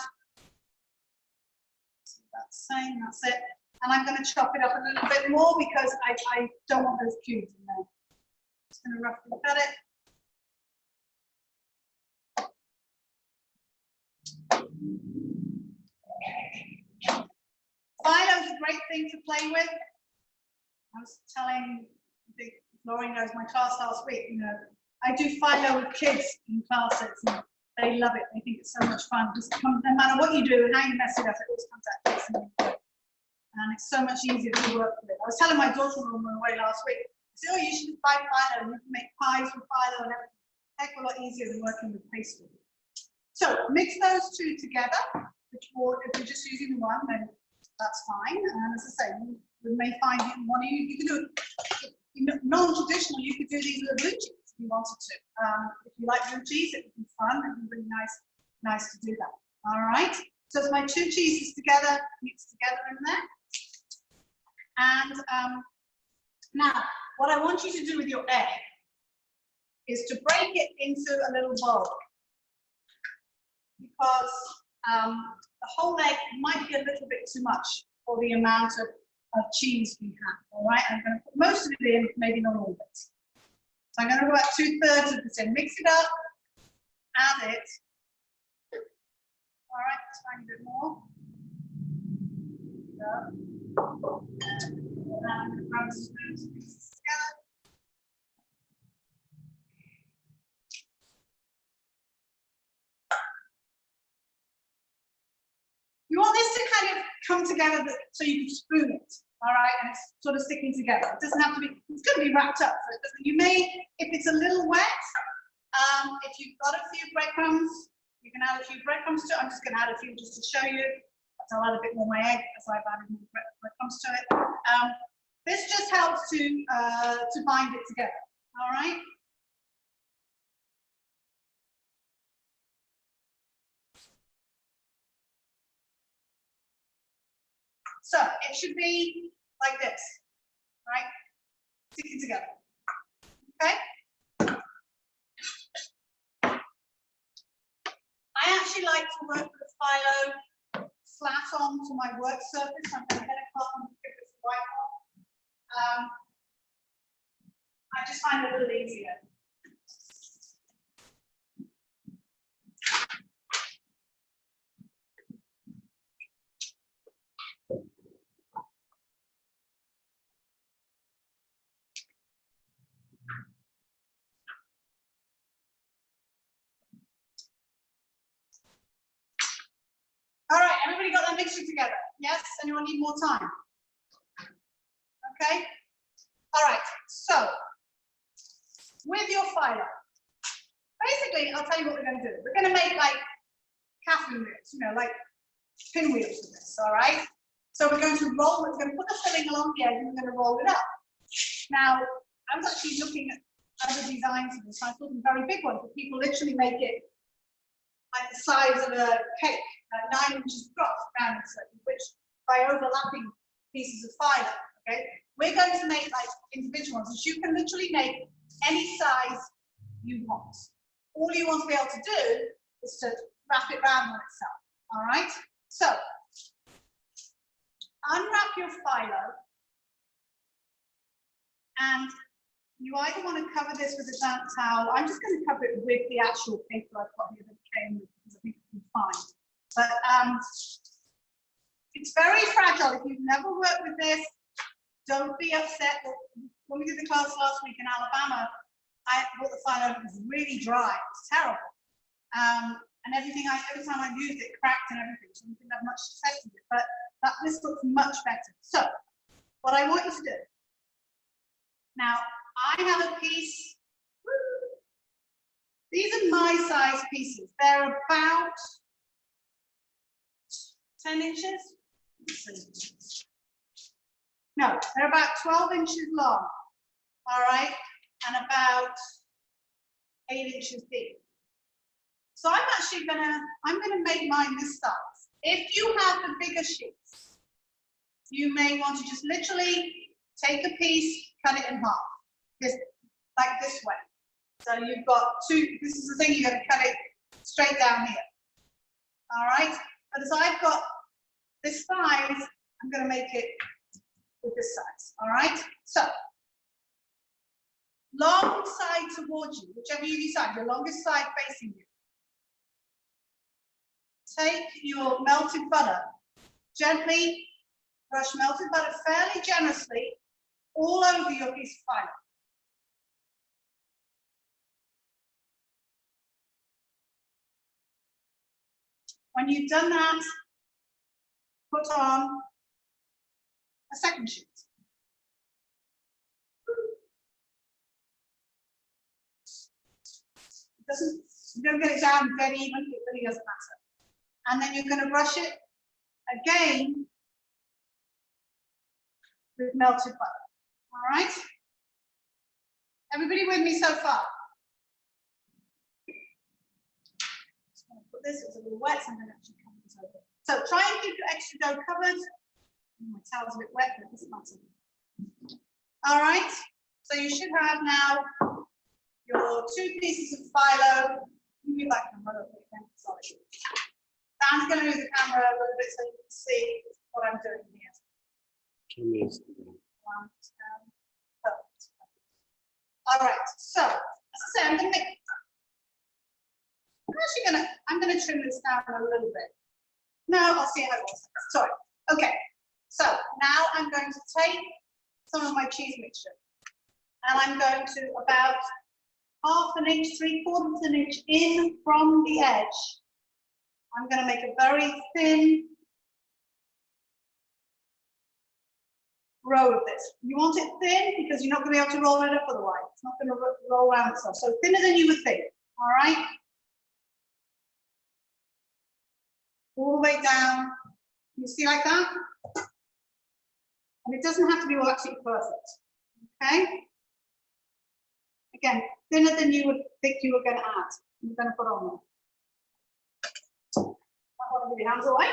So that's the same. That's it. And I'm going to chop it up a little bit more because I don't want those cubes in there. Just going to roughly cut it. Phyllo is a great thing to play with. I was telling Laurie knows my class last week, you know, I do phyllo with kids in classes and they love it. They think it's so much fun. Just no matter what you do and how you mess it up, it always comes out decent. And it's so much easier to work with it. I was telling my daughter when we were away last week, I said, oh, you should buy phyllo. You can make pies with phyllo and everything. Heck of a lot easier than working with pastry. So mix those 2 together, which will, if you're just using the one, then that's fine. And as I say, you may find you can do it non-traditional. You could do these with blue cheese. you wanted to. If you like blue cheese, it would be fun. It would be really nice to do that. All right. So it's my 2 cheeses together, mixed together in there. And now, what I want you to do with your egg is to break it into a little bowl, because the whole egg might be a little bit too much for the amount of cheese we have. All right, I'm going to put most of it in, maybe not all of it. So I'm going to put about 2/3 of this in. Mix it up, add it. All right, a tiny bit more. There we go. And I'm going to grab a spoon to mix this together. You want this to kind of come together so you can spoon it, all right, and it's sort of sticking together. It doesn't have to be, it's going to be wrapped up. So it doesn't, you may, if it's a little wet, if you've got a few breadcrumbs, you can add a few breadcrumbs to it. I'm just going to add a few just to show you. I'll add a bit more my egg as I've added more breadcrumbs to it. This just helps to bind it together, all right? So it should be like this, right? Sticking together, okay? I actually like to work with the phyllo flat onto my work surface. I'm going to get a cotton and give this white on. I just find it a little easier. All right, everybody got that mixture together? Yes? Anyone need more time? Okay. All right, so with your phyllo, basically, I'll tell you what we're going to do. We're going to make like Catherine wheels, you know, like pinwheels with this, all right? So we're going to roll, we're going to put the filling along the edge and we're going to roll it up. Now, I was actually looking at other designs of this. I thought them very big ones, but people literally make it like the size of a cake, 9 inches across, which by overlapping pieces of phyllo, okay? We're going to make like individual ones, which you can literally make any size you want. All you want to be able to do is to wrap it around on itself, all right? So, unwrap your phyllo, and you either want to cover this with a damp towel. I'm just going to cover it with the actual paper I've got here that came with, because I think it'll be fine. But it's very fragile. If you've never worked with this, don't be upset. When we did the class last week in Alabama, I bought the phyllo and it was really dry. It was terrible. And every time I used it, cracked and everything. So I didn't have much success with it. But this looks much better. So, what I want you to do. Now, I have a piece. These are my size pieces. They're about 10 inches. No, they're about 12 inches long. All right, and about 8 inches deep. So I'm gonna make mine this size. If you have the bigger sheets, you may want to just literally take a piece, cut it in half, like this way. So you've got this is the thing, you're gonna cut it straight down here. All right, but as I've got this size, I'm gonna make it with this size, all right? So, long side towards you, whichever you decide, your longest side facing you. Take your melted butter, gently brush melted butter fairly generously all over your piece of phyllo. When you've done that, put on a second sheet. You don't get it down dead even, it really doesn't matter. And then you're going to brush it again with melted butter. All right? Everybody with me so far? put this, it's a little wet, so I'm going to actually cover this over. So try and keep your extra dough covered. My towel's a bit wet, but it doesn't matter. All right, so you should have now your 2 pieces of phyllo. Move that camera a little bit again. Sorry. Dan's going to move the camera a little bit so you can see what I'm doing here. Perfect. All right, so as I say, I'm going to trim this down a little bit. No, I'll see how it goes. Sorry. Okay, so now I'm going to take some of my cheese mixture, and I'm going to about 1/2 inch, 3/4 inch in from the edge. I'm going to make a very thin roll of this. You want it thin because you're not going to be able to roll it up otherwise. It's not going to roll around itself. So thinner than you would think. All right. All the way down. You see like that? And it doesn't have to be all absolutely perfect. Okay? Again, thinner than you would think you were going to add. You're going to put on there. I want to give your hands away.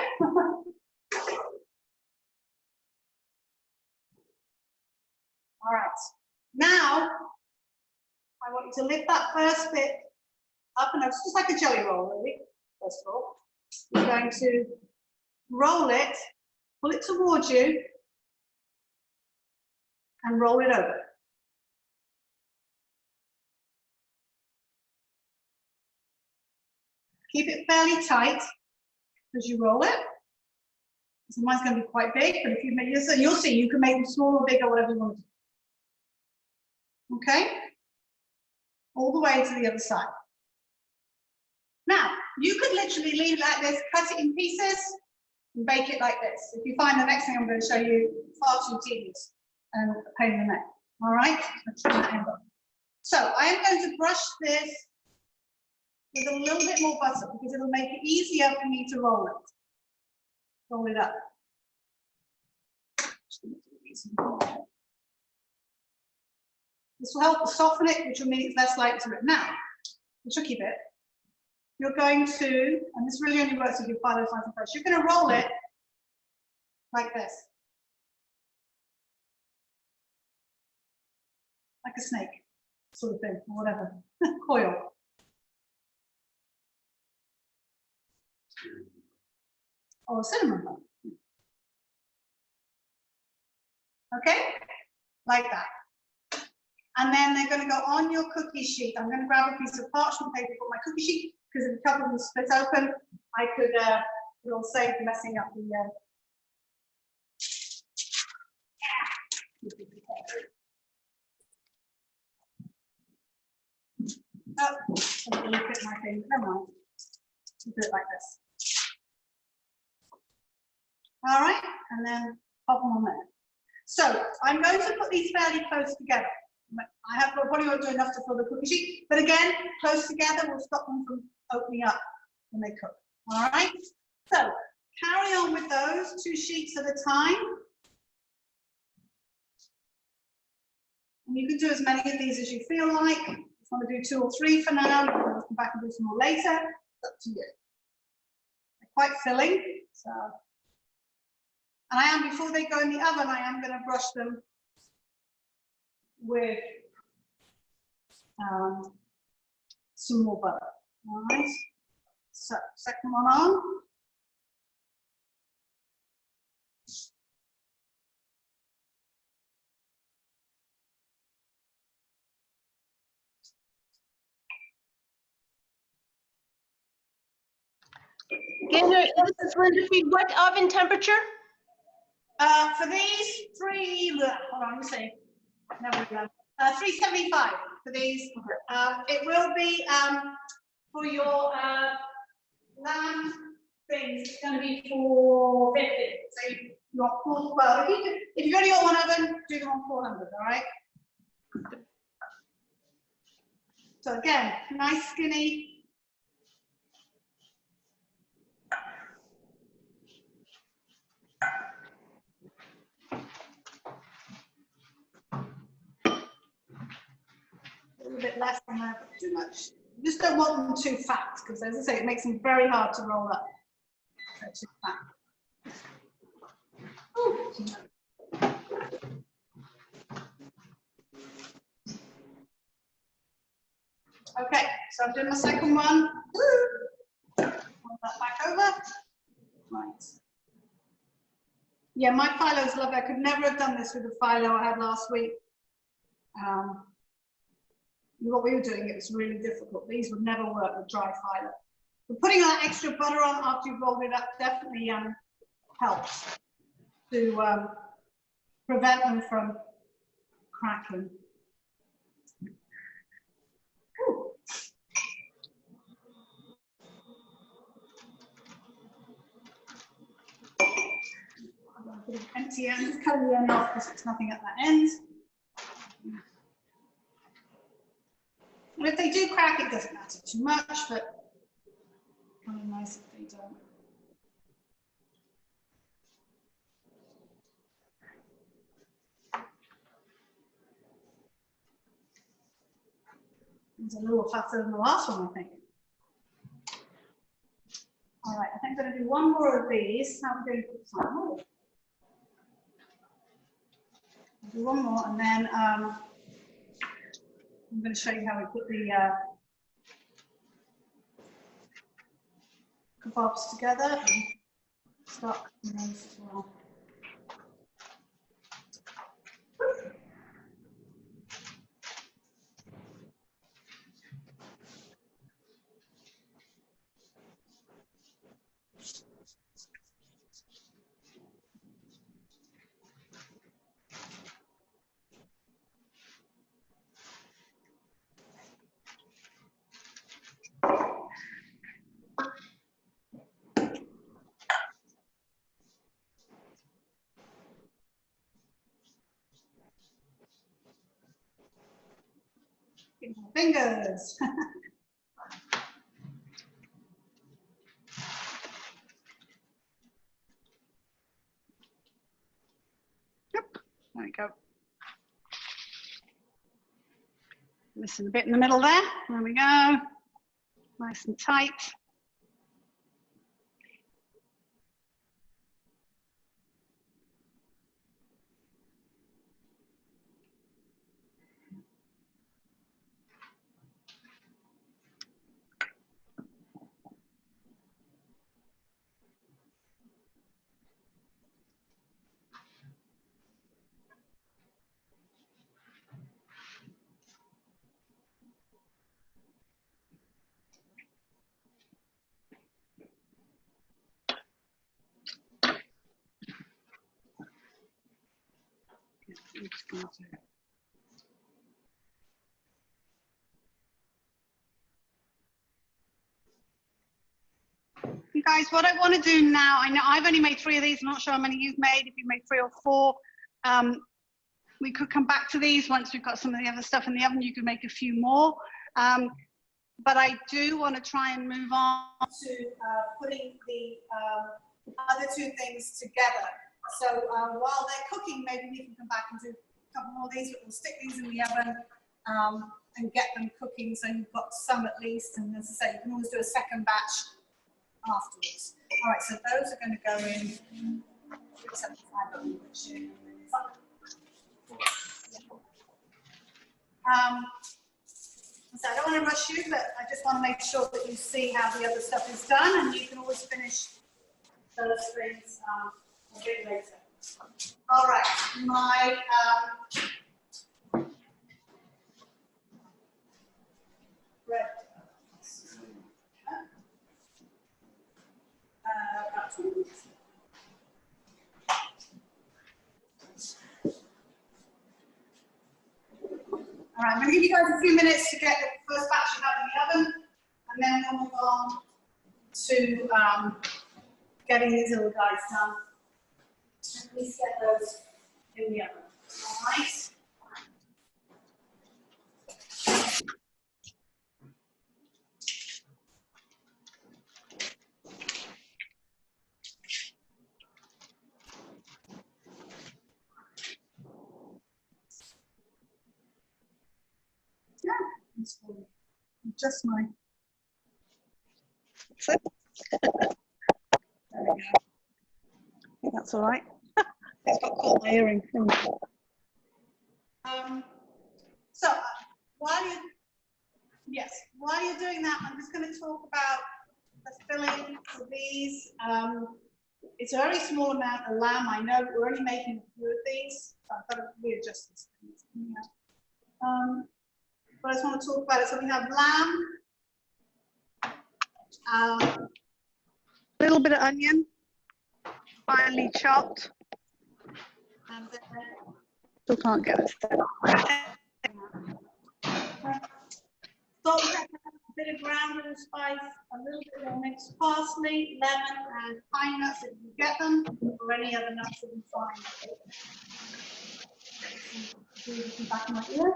All right. Now, I want you to lift that first bit up and over. It's just like a jelly roll, really, first of all. You're going to roll it, pull it towards you, and roll it over. Keep it fairly tight as you roll it. So mine's going to be quite big, but if you make this, you'll see you can make them small or big or whatever you want to do. Okay? All the way to the other side. Now, you could literally leave it like this, cut it in pieces, and bake it like this. If you find the next thing I'm going to show you far too tedious and a pain in the neck. All right? So I am going to brush this with a little bit more butter because it'll make it easier for me to roll it. Roll it up. This will help soften it, which will mean it's less likely to rip. Now, the tricky bit, you're going to, and this really only works if you apply those lines in first, you're going to roll it like this. Like a snake, sort of thing, or whatever, coil. Or a cinnamon bun. Okay, like that. And then they're going to go on your cookie sheet. I'm going to grab a piece of parchment paper for my cookie sheet because if a couple of them split open, I could, it'll save messing up the. Oh, I'm going to put my thing. Never mind. Do it like this. All right, and then pop them on there. So I'm going to put these fairly close together. I have probably won't do enough to fill the cookie sheet, but again, close together will stop them from opening up when they cook. All right. So carry on with those 2 sheets at a time. And you can do as many of these as you feel like. If you want to do 2 or 3 for now, you can come back and do some more later. It's up to you. They're quite filling, so. And I am, before they go in the oven, I am going to brush them with some more butter. All right. So, second one on. Gander, this is Linda Feed. What oven temperature? For these 3, hold on, let me see. Never again. 375 for these. It will be for your lamb things. It's going to be 450. So you want 4. Well, if you've only got one oven, do them on 400. All right. So again, nice skinny. A little bit less on there, but too much. You just don't want them too fat, because as I say, it makes them very hard to roll up. They're too fat. Ooh. Okay, so I'm doing my second one. Roll that back over. Right. Yeah, my phyllo's lovely. I could never have done this with the phyllo I had last week. What we were doing, it was really difficult. These would never work with dry phyllo. But putting that extra butter on after you've rolled it up definitely helps to prevent them from cracking. Ooh. I'm going to put an empty end, just cut the end off because there's nothing at that end. And if they do crack, it doesn't matter too much, but kind of nice if they don't. It's a little faster than the last one, I think. All right, I think I'm going to do one more of these. How are we going to put some more? I'll do one more, and then I'm going to show you how we put the kebabs together and start cooking those as well. Fingers. Yep, there we go. Listen a bit in the middle there. There we go. Nice and tight. You guys, what I want to do now, I know I've only made 3 of these. I'm not sure how many you've made. If you've made 3 or 4, we could come back to these once we've got some of the other stuff in the oven. You could make a few more. But I do want to try and move on to putting the other 2 things together. So while they're cooking, maybe we can come back and do a couple more of these, but we'll stick these in the oven and get them cooking so you've got some at least. And as I say, you can always do a second batch afterwards. All right, so those are going to go in 375 oven, which is so I don't want to rush you, but I just want to make sure that you see how the other stuff is done, and you can always finish those things a bit later. All right, my bread. All right, I'm going to give you guys a few minutes to get the first batch out in the oven, and then we'll move on to getting these little guys done. At least get those in the oven. All right. Just my. That's it. There we go. I think that's all right. It's got caught my earring. So while you're doing that, I'm just going to talk about the filling for these. It's a very small amount of lamb. I know we're only making a few of these, so I've got to readjust this. But I just want to talk about it. So we have lamb, A little bit of onion, finely chopped. and then Still can't get this down. salt, pepper, a bit of ground spice, a little bit of mixed parsley, lemon, and pine nuts if you get them, or any other nuts that you find. Back in my ear.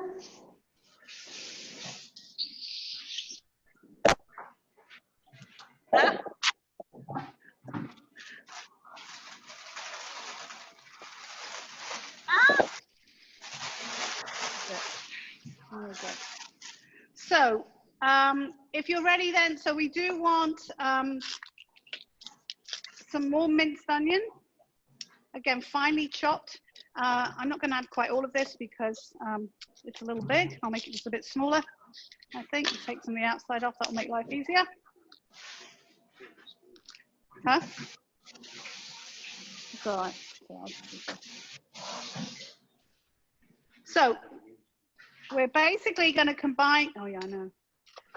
So, if you're ready then, so we do want some more minced onion. Again, finely chopped. I'm not going to add quite all of this because it's a little big. I'll make it just a bit smaller. I think take some of the outside off. That'll make life easier. Huh? It's all right. So we're basically going to combine. Oh yeah, I know.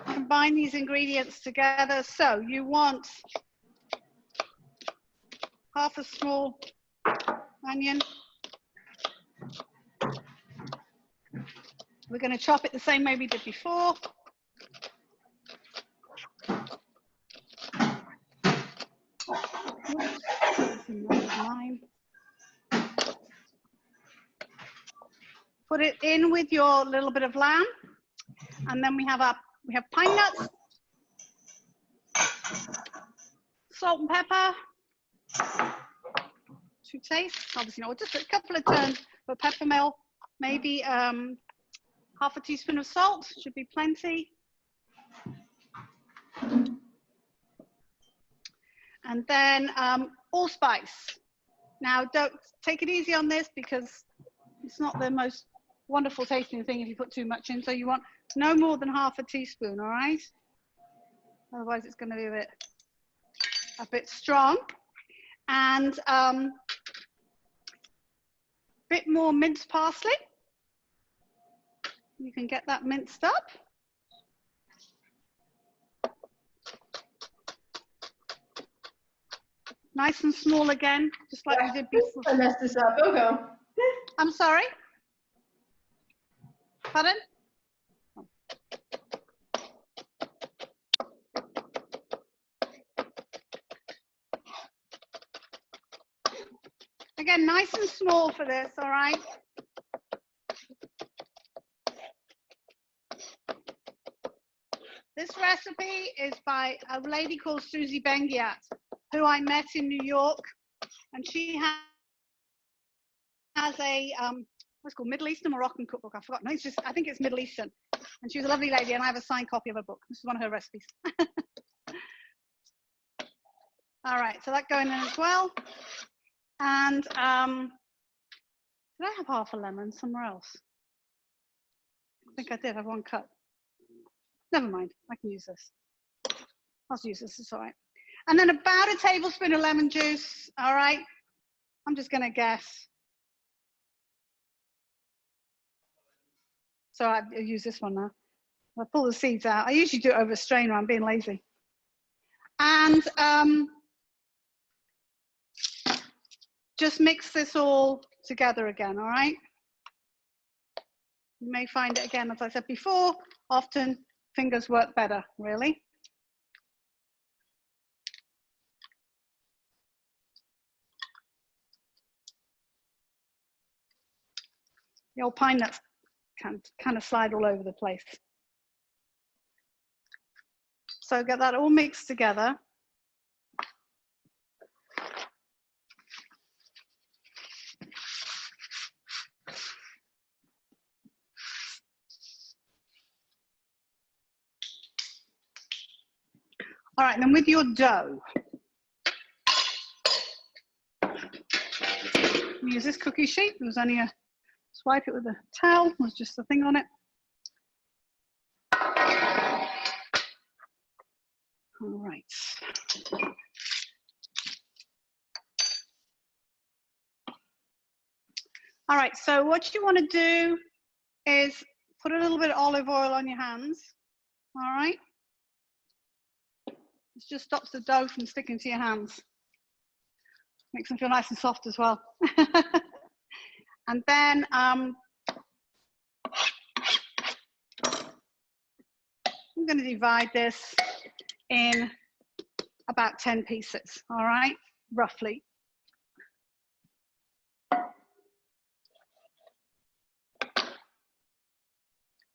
Combine these ingredients together. So you want half a small onion. We're going to chop it the same way we did before. Put it in with your little bit of lamb, and then we have pine nuts, salt and pepper to taste. Obviously, not just a couple of turns of pepper mill, maybe half a teaspoon of salt should be plenty. And then allspice. Now, don't take it easy on this because it's not the most wonderful tasting thing if you put too much in. So you want no more than half a teaspoon, all right? Otherwise, it's going to be a bit strong. And bit more minced parsley. You can get that minced up. Nice and small again, just like we did before. I messed this up. Okay. I'm sorry? Pardon? Again, nice and small for this, all right? This recipe is by a lady called Susie Bengiat, who I met in New York, and she has a what's it called, Middle Eastern Moroccan cookbook. I forgot. No, it's just, I think it's Middle Eastern. And she was a lovely lady, and I have a signed copy of her book. This is one of her recipes. All right, so that going in as well. And did I have half a lemon somewhere else? I think I did have one cut. Never mind, I can use this. I'll use this, it's all right. And then about a tablespoon of lemon juice, all right? I'm just gonna guess. So I'll use this one now. I'll pull the seeds out. I usually do it over a strainer, I'm being lazy. And just mix this all together again, all right? You may find it again, as I said before, often fingers work better, really. The old pine nuts can kind of slide all over the place. So get that all mixed together. All right, then with your dough, use this cookie sheet. There was only a swipe it with a towel. There's just a thing on it. All right. All right, so what you want to do is put a little bit of olive oil on your hands. All right. It just stops the dough from sticking to your hands. Makes them feel nice and soft as well. And then I'm going to divide this in about 10 pieces, all right, roughly.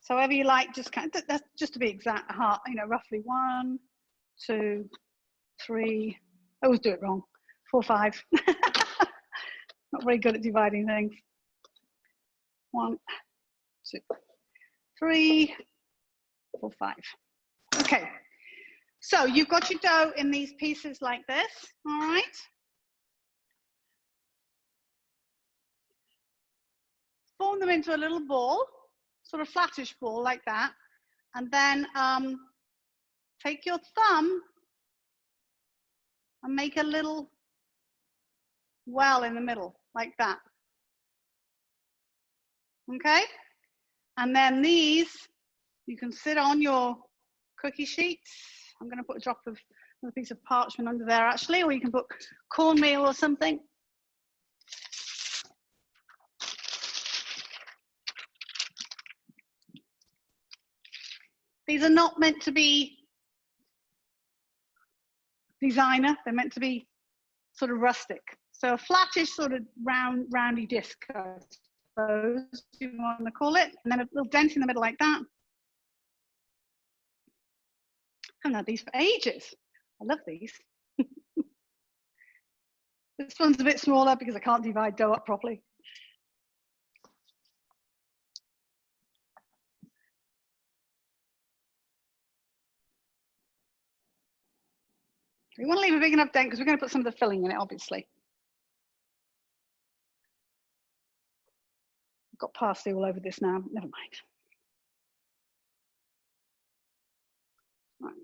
So whatever you like, just kind of, that's just to be exact, you know, roughly 1, 2, 3, I always do it wrong, 4, 5. Not very good at dividing things. 1, 2, 3, 4, 5. Okay, so you've got your dough in these pieces like this, all right? Form them into a little ball, sort of flattish ball like that, and then take your thumb and make a little well in the middle like that. Okay, and then these you can sit on your cookie sheets. I'm going to put a drop of a piece of parchment under there actually, or you can put cornmeal or something. These are not meant to be designer, they're meant to be sort of rustic. So a flattish sort of roundy disc, I suppose you want to call it, and then a little dent in the middle like that. I've had these for ages. I love these. This one's a bit smaller because I can't divide dough up properly. We want to leave a big enough dent because we're going to put some of the filling in it, obviously. I've got parsley all over this now, never mind. Right.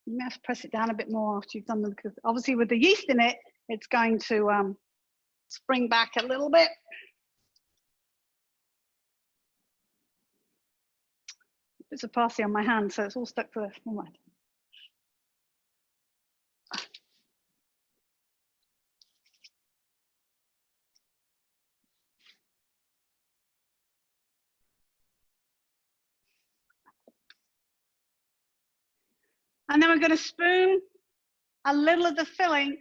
You may have to press it down a bit more after you've done them, because obviously with the yeast in it, it's going to spring back a little bit. Bits of parsley on my hand, so it's all stuck to the format. And then we're going to spoon a little of the filling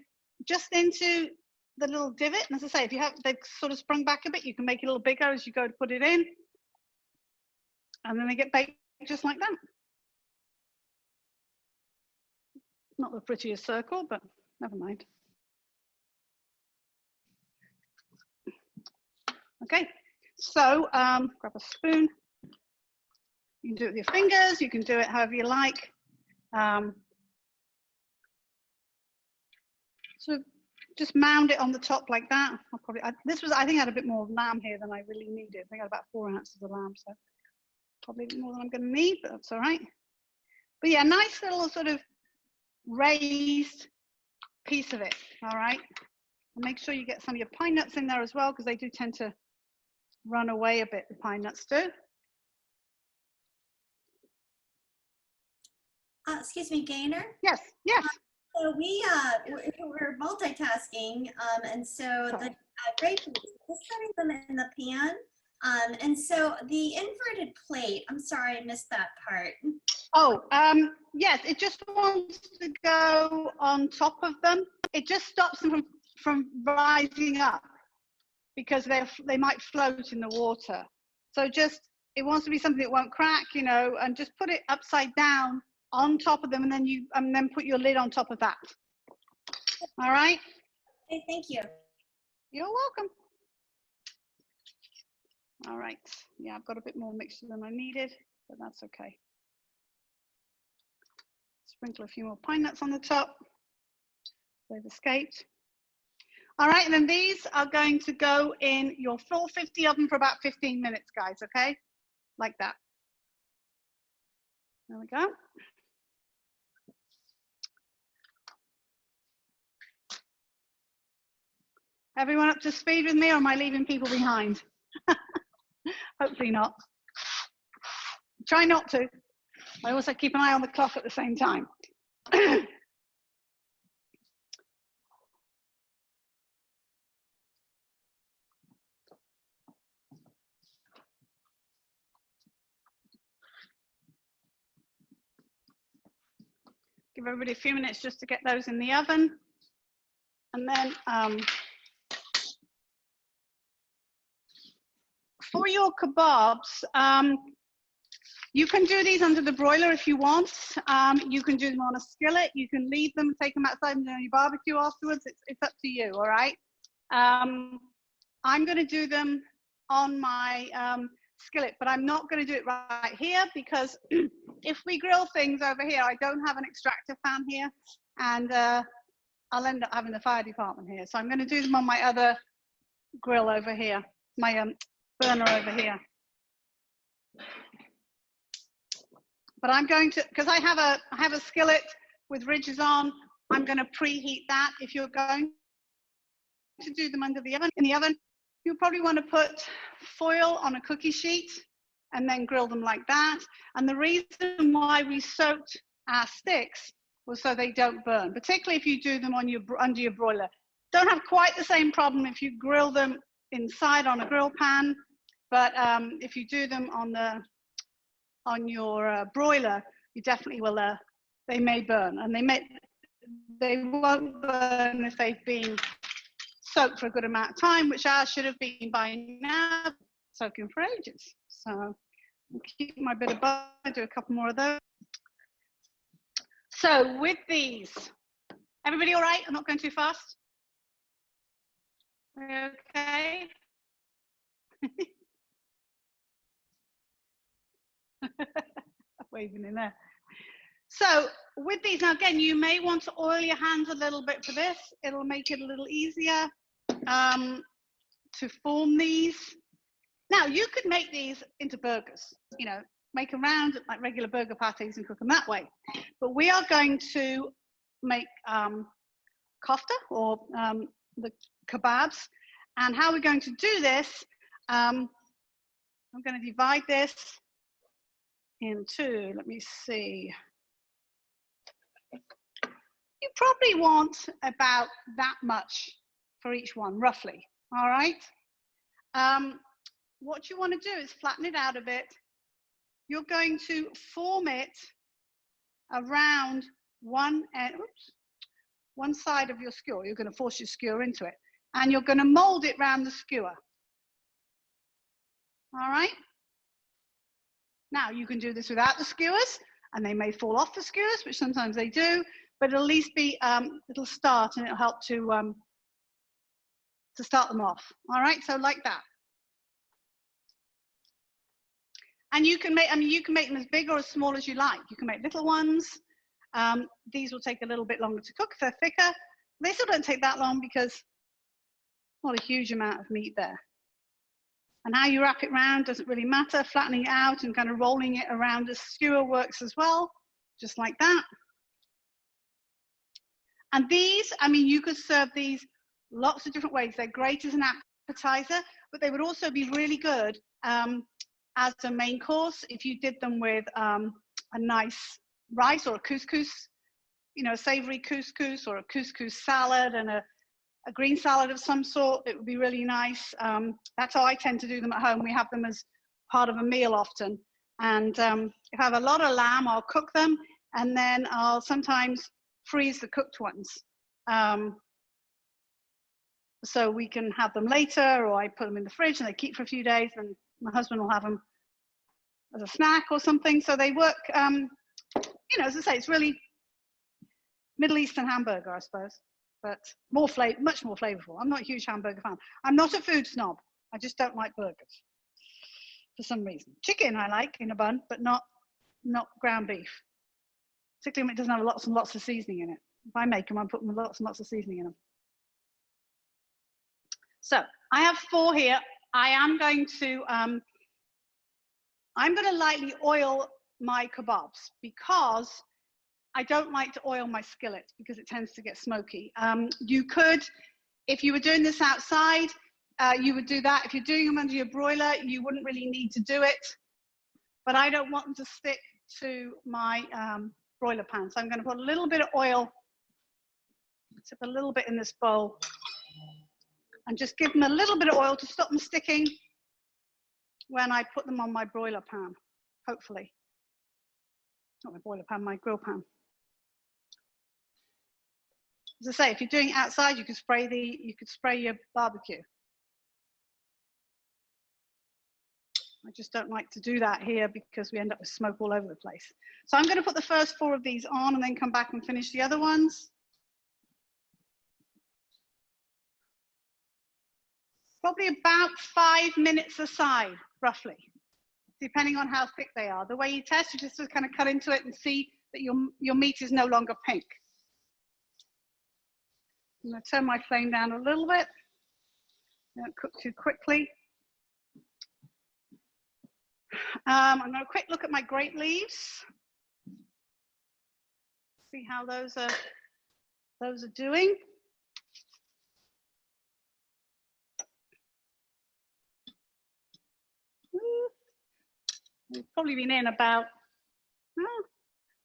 just into the little divot. And as I say, if you have, they've sort of sprung back a bit, you can make it a little bigger as you go to put it in. And then they get baked just like that. Not the prettiest circle, but never mind. Okay, so grab a spoon. You can do it with your fingers, you can do it however you like. So just mound it on the top like that. I think I had a bit more lamb here than I really needed. I think I had about 4 ounces of lamb, so probably a bit more than I'm going to need, but that's all right. But yeah, nice little sort of raised piece of it, all right? And make sure you get some of your pine nuts in there as well, because they do tend to run away a bit, the pine nuts do. Excuse me, Gaynor? Yes, yes. So we're multitasking, and so the grape leaves, just setting them in the pan. And so the inverted plate, I'm sorry, I missed that part. Oh, yes, it just wants to go on top of them. It just stops them from rising up because they might float in the water. So just, it wants to be something that won't crack, you know, and just put it upside down on top of them, and then put your lid on top of that. All right? Okay, thank you. You're welcome. All right. Yeah, I've got a bit more mixture than I needed. but that's okay. Sprinkle a few more pine nuts on the top. They've escaped. All right, and then these are going to go in your 450 oven for about 15 minutes, guys, okay? Like that. There we go. Everyone up to speed with me, or am I leaving people behind? Hopefully not. Try not to. I also keep an eye on the clock at the same time. Give everybody a few minutes just to get those in the oven. And then for your kebabs, you can do these under the broiler if you want. You can do them on a skillet. You can leave them, take them outside and do your barbecue afterwards. It's up to you, all right? I'm going to do them on my skillet, but I'm not going to do it right here because if we grill things over here, I don't have an extractor fan here, and I'll end up having the fire department here. So I'm going to do them on my other grill over here, my burner over here. But I'm going to, because I have a skillet with ridges on, I'm going to preheat that. If you're going to do them under the oven, in the oven, you'll probably want to put foil on a cookie sheet and then grill them like that. And the reason why we soaked our sticks was so they don't burn, particularly if you do them on your under your broiler. Don't have quite the same problem if you grill them inside on a grill pan, but if you do them on your broiler, you definitely will. They may burn, and they won't burn if they've been soaked for a good amount of time, which ours should have been by now, soaking for ages. So I'll keep my bit of butter, do a couple more of those. So with these, everybody all right? I'm not going too fast. Okay. Waving in there. So with these, now again, you may want to oil your hands a little bit for this. It'll make it a little easier to form these. Now you could make these into burgers, you know, make them round like regular burger patties and cook them that way. But we are going to make kofta, or the kebabs. And how we're going to do this, I'm going to divide this into, let me see. You probably want about that much for each one, roughly, all right? What you want to do is flatten it out a bit. You're going to form it around one side of your skewer. You're going to force your skewer into it, and you're going to mold it around the skewer. All right? Now, you can do this without the skewers, and they may fall off the skewers, which sometimes they do, but it'll at least be, it'll start, and it'll help to start them off. All right, so like that. And you can make, I mean, you can make them as big or as small as you like. You can make little ones. These will take a little bit longer to cook if they're thicker. They still don't take that long because not a huge amount of meat there. And how you wrap it round doesn't really matter. Flattening it out and kind of rolling it around the skewer works as well, just like that. And these, I mean, you could serve these lots of different ways. They're great as an appetizer, but they would also be really good as a main course if you did them with a nice rice or a couscous, you know, a savory couscous or a couscous salad and a green salad of some sort. It would be really nice. That's how I tend to do them at home. We have them as part of a meal often. And if I have a lot of lamb, I'll cook them, and then I'll sometimes freeze the cooked ones. So we can have them later, or I put them in the fridge and they keep for a few days, and my husband will have them as a snack or something. So they work, you know, as I say, it's really Middle Eastern hamburger, I suppose, but more much more flavorful. I'm not a huge hamburger fan. I'm not a food snob. I just don't like burgers for some reason. Chicken I like in a bun, but not ground beef. Particularly when it doesn't have lots and lots of seasoning in it. If I make them, I put lots and lots of seasoning in them. So I have 4 here. I am going to lightly oil my kebabs because I don't like to oil my skillet because it tends to get smoky. You could, if you were doing this outside, you would do that. If you're doing them under your broiler, you wouldn't really need to do it. But I don't want them to stick to my broiler pan. So I'm going to put a little bit of oil, tip a little bit in this bowl, and just give them a little bit of oil to stop them sticking when I put them on my broiler pan, hopefully. Not my boiler pan, my grill pan. As I say, if you're doing it outside, you could spray your barbecue. I just don't like to do that here because we end up with smoke all over the place. So I'm going to put the first 4 of these on and then come back and finish the other ones. Probably about 5 minutes aside, roughly, depending on how thick they are. The way you test, you just kind of cut into it and see that your meat is no longer pink. I'm going to turn my flame down a little bit. Don't cook too quickly. I'm going to quick look at my grape leaves. See how those are doing. They've probably been in about, well,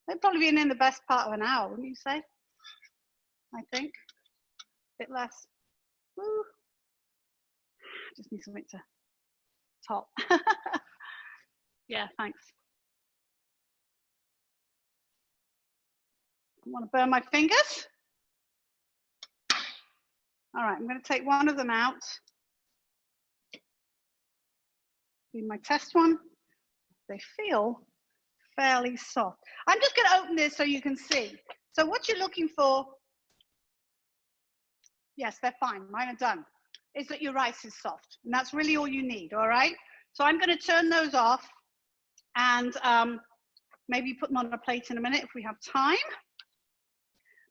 they've probably been in the best part of an hour, wouldn't you say? I think. A bit less. Woo. Just need something to top. Yeah, thanks. I want to burn my fingers. All right, I'm going to take one of them out. Do my test one. They feel fairly soft. I'm just going to open this so you can see. So what you're looking for, yes, they're fine, mine are done, is that your rice is soft. And that's really all you need, all right? So I'm going to turn those off and maybe put them on a plate in a minute if we have time.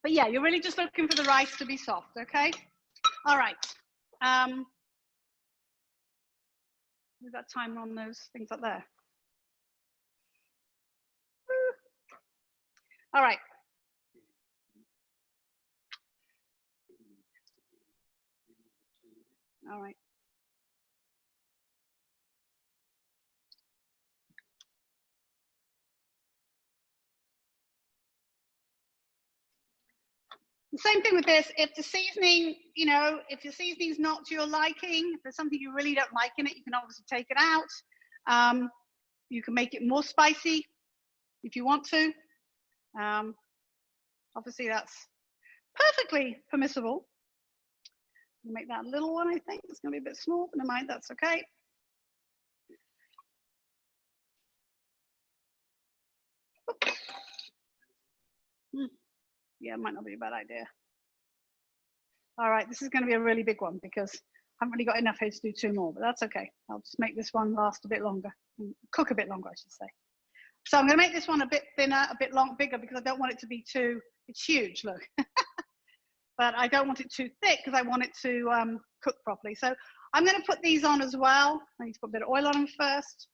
But yeah, you're really just looking for the rice to be soft, okay? All right. We've got timer on those things up there. All right. All right. The same thing with this. If the seasoning, you know, if your seasoning's not to your liking, if there's something you really don't like in it, you can obviously take it out. You can make it more spicy if you want to. Obviously, that's perfectly permissible. I'll make that a little one, I think. It's going to be a bit small, but never mind, that's okay. Yeah, it might not be a bad idea. All right, this is going to be a really big one because I haven't really got enough here to do 2 more, but that's okay. I'll just make this one last a bit longer, cook a bit longer, I should say. So I'm going to make this one a bit thinner, a bit bigger because I don't want it to be too, it's huge, look. But I don't want it too thick because I want it to cook properly. So I'm going to put these on as well. I need to put a bit of oil on them first.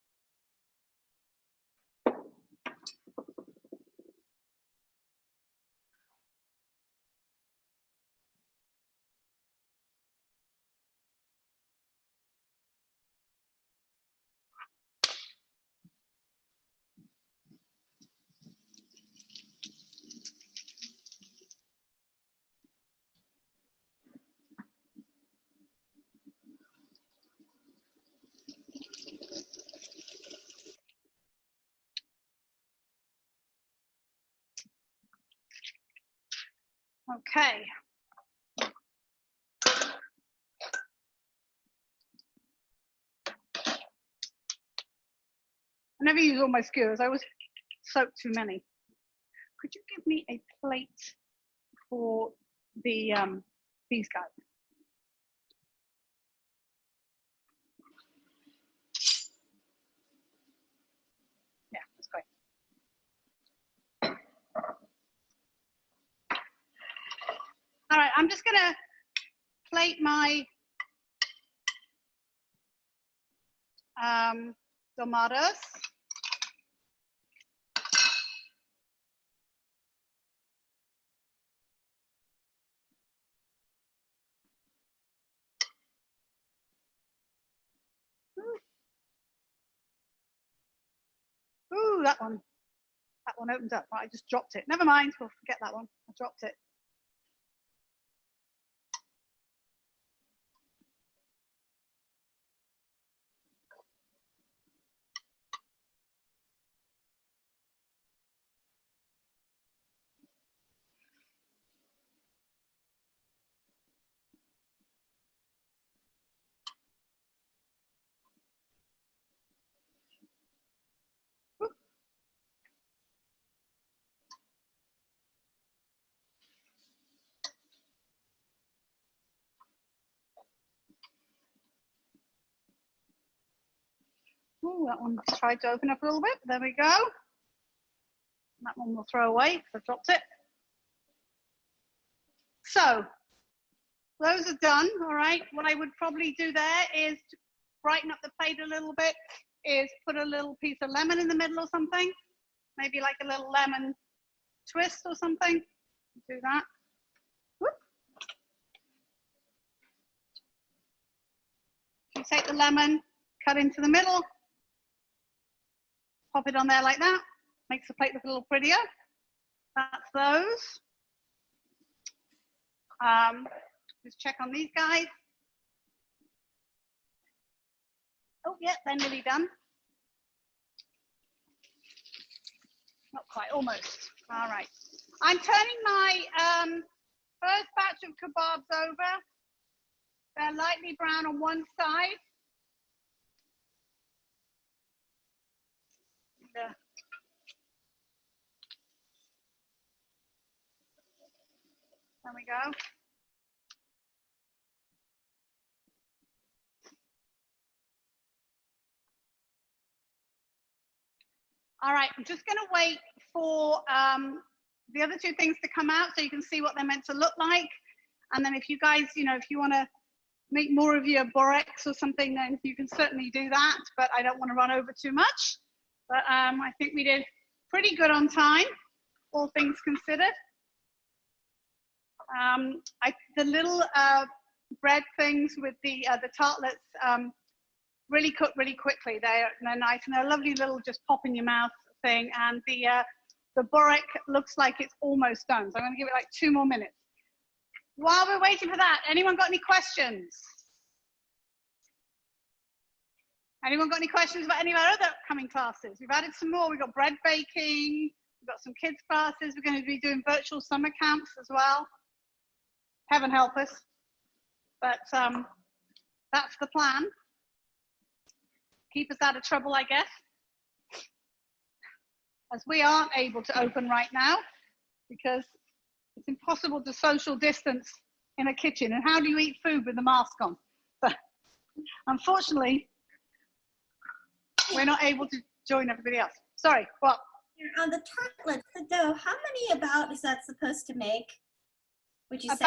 Okay. I never use all my skewers. I always soak too many. Could you give me a plate for the these guys? All right, I'm just gonna plate my tomatoes. Ooh, that one opened up. I just dropped it. Never mind, we'll forget that one. I dropped it. Ooh, that one tried to open up a little bit. There we go. That one we'll throw away because I dropped it. So those are done. All right. What I would probably do there is to brighten up the plate a little bit, is put a little piece of lemon in the middle or something. Maybe like a little lemon twist or something. Do that. Whoop. You take the lemon, cut into the middle, pop it on there like that. Makes the plate look a little prettier. That's those. Just check on these guys. Oh, yeah, they're nearly done. Not quite, almost. All right. I'm turning my first batch of kebabs over. They're lightly brown on one side. There we go. All right, I'm just going to wait for the other two things to come out so you can see what they're meant to look like. And then if you guys, if you want to make more of your borax or something, then you can certainly do that. But I don't want to run over too much. But I think we did pretty good on time, all things considered. The little bread things with the tartlets really cook really quickly. They're nice and they're a lovely little just pop in your mouth thing. And the borax looks like it's almost done. So I'm going to give it like 2 more minutes. While we're waiting for that, anyone got any questions? Anyone got any questions about any of our other upcoming classes? We've added some more. We've got bread baking. We've got some kids classes. We're going to be doing virtual summer camps as well. Heaven help us. But that's the plan. Keep us out of trouble, I guess. As we aren't able to open right now because it's impossible to social distance in a kitchen. And how do you eat food with the mask on? But unfortunately, we're not able to join everybody else. Sorry, what? On the tartlets, the dough, how many about is that supposed to make? Would you say?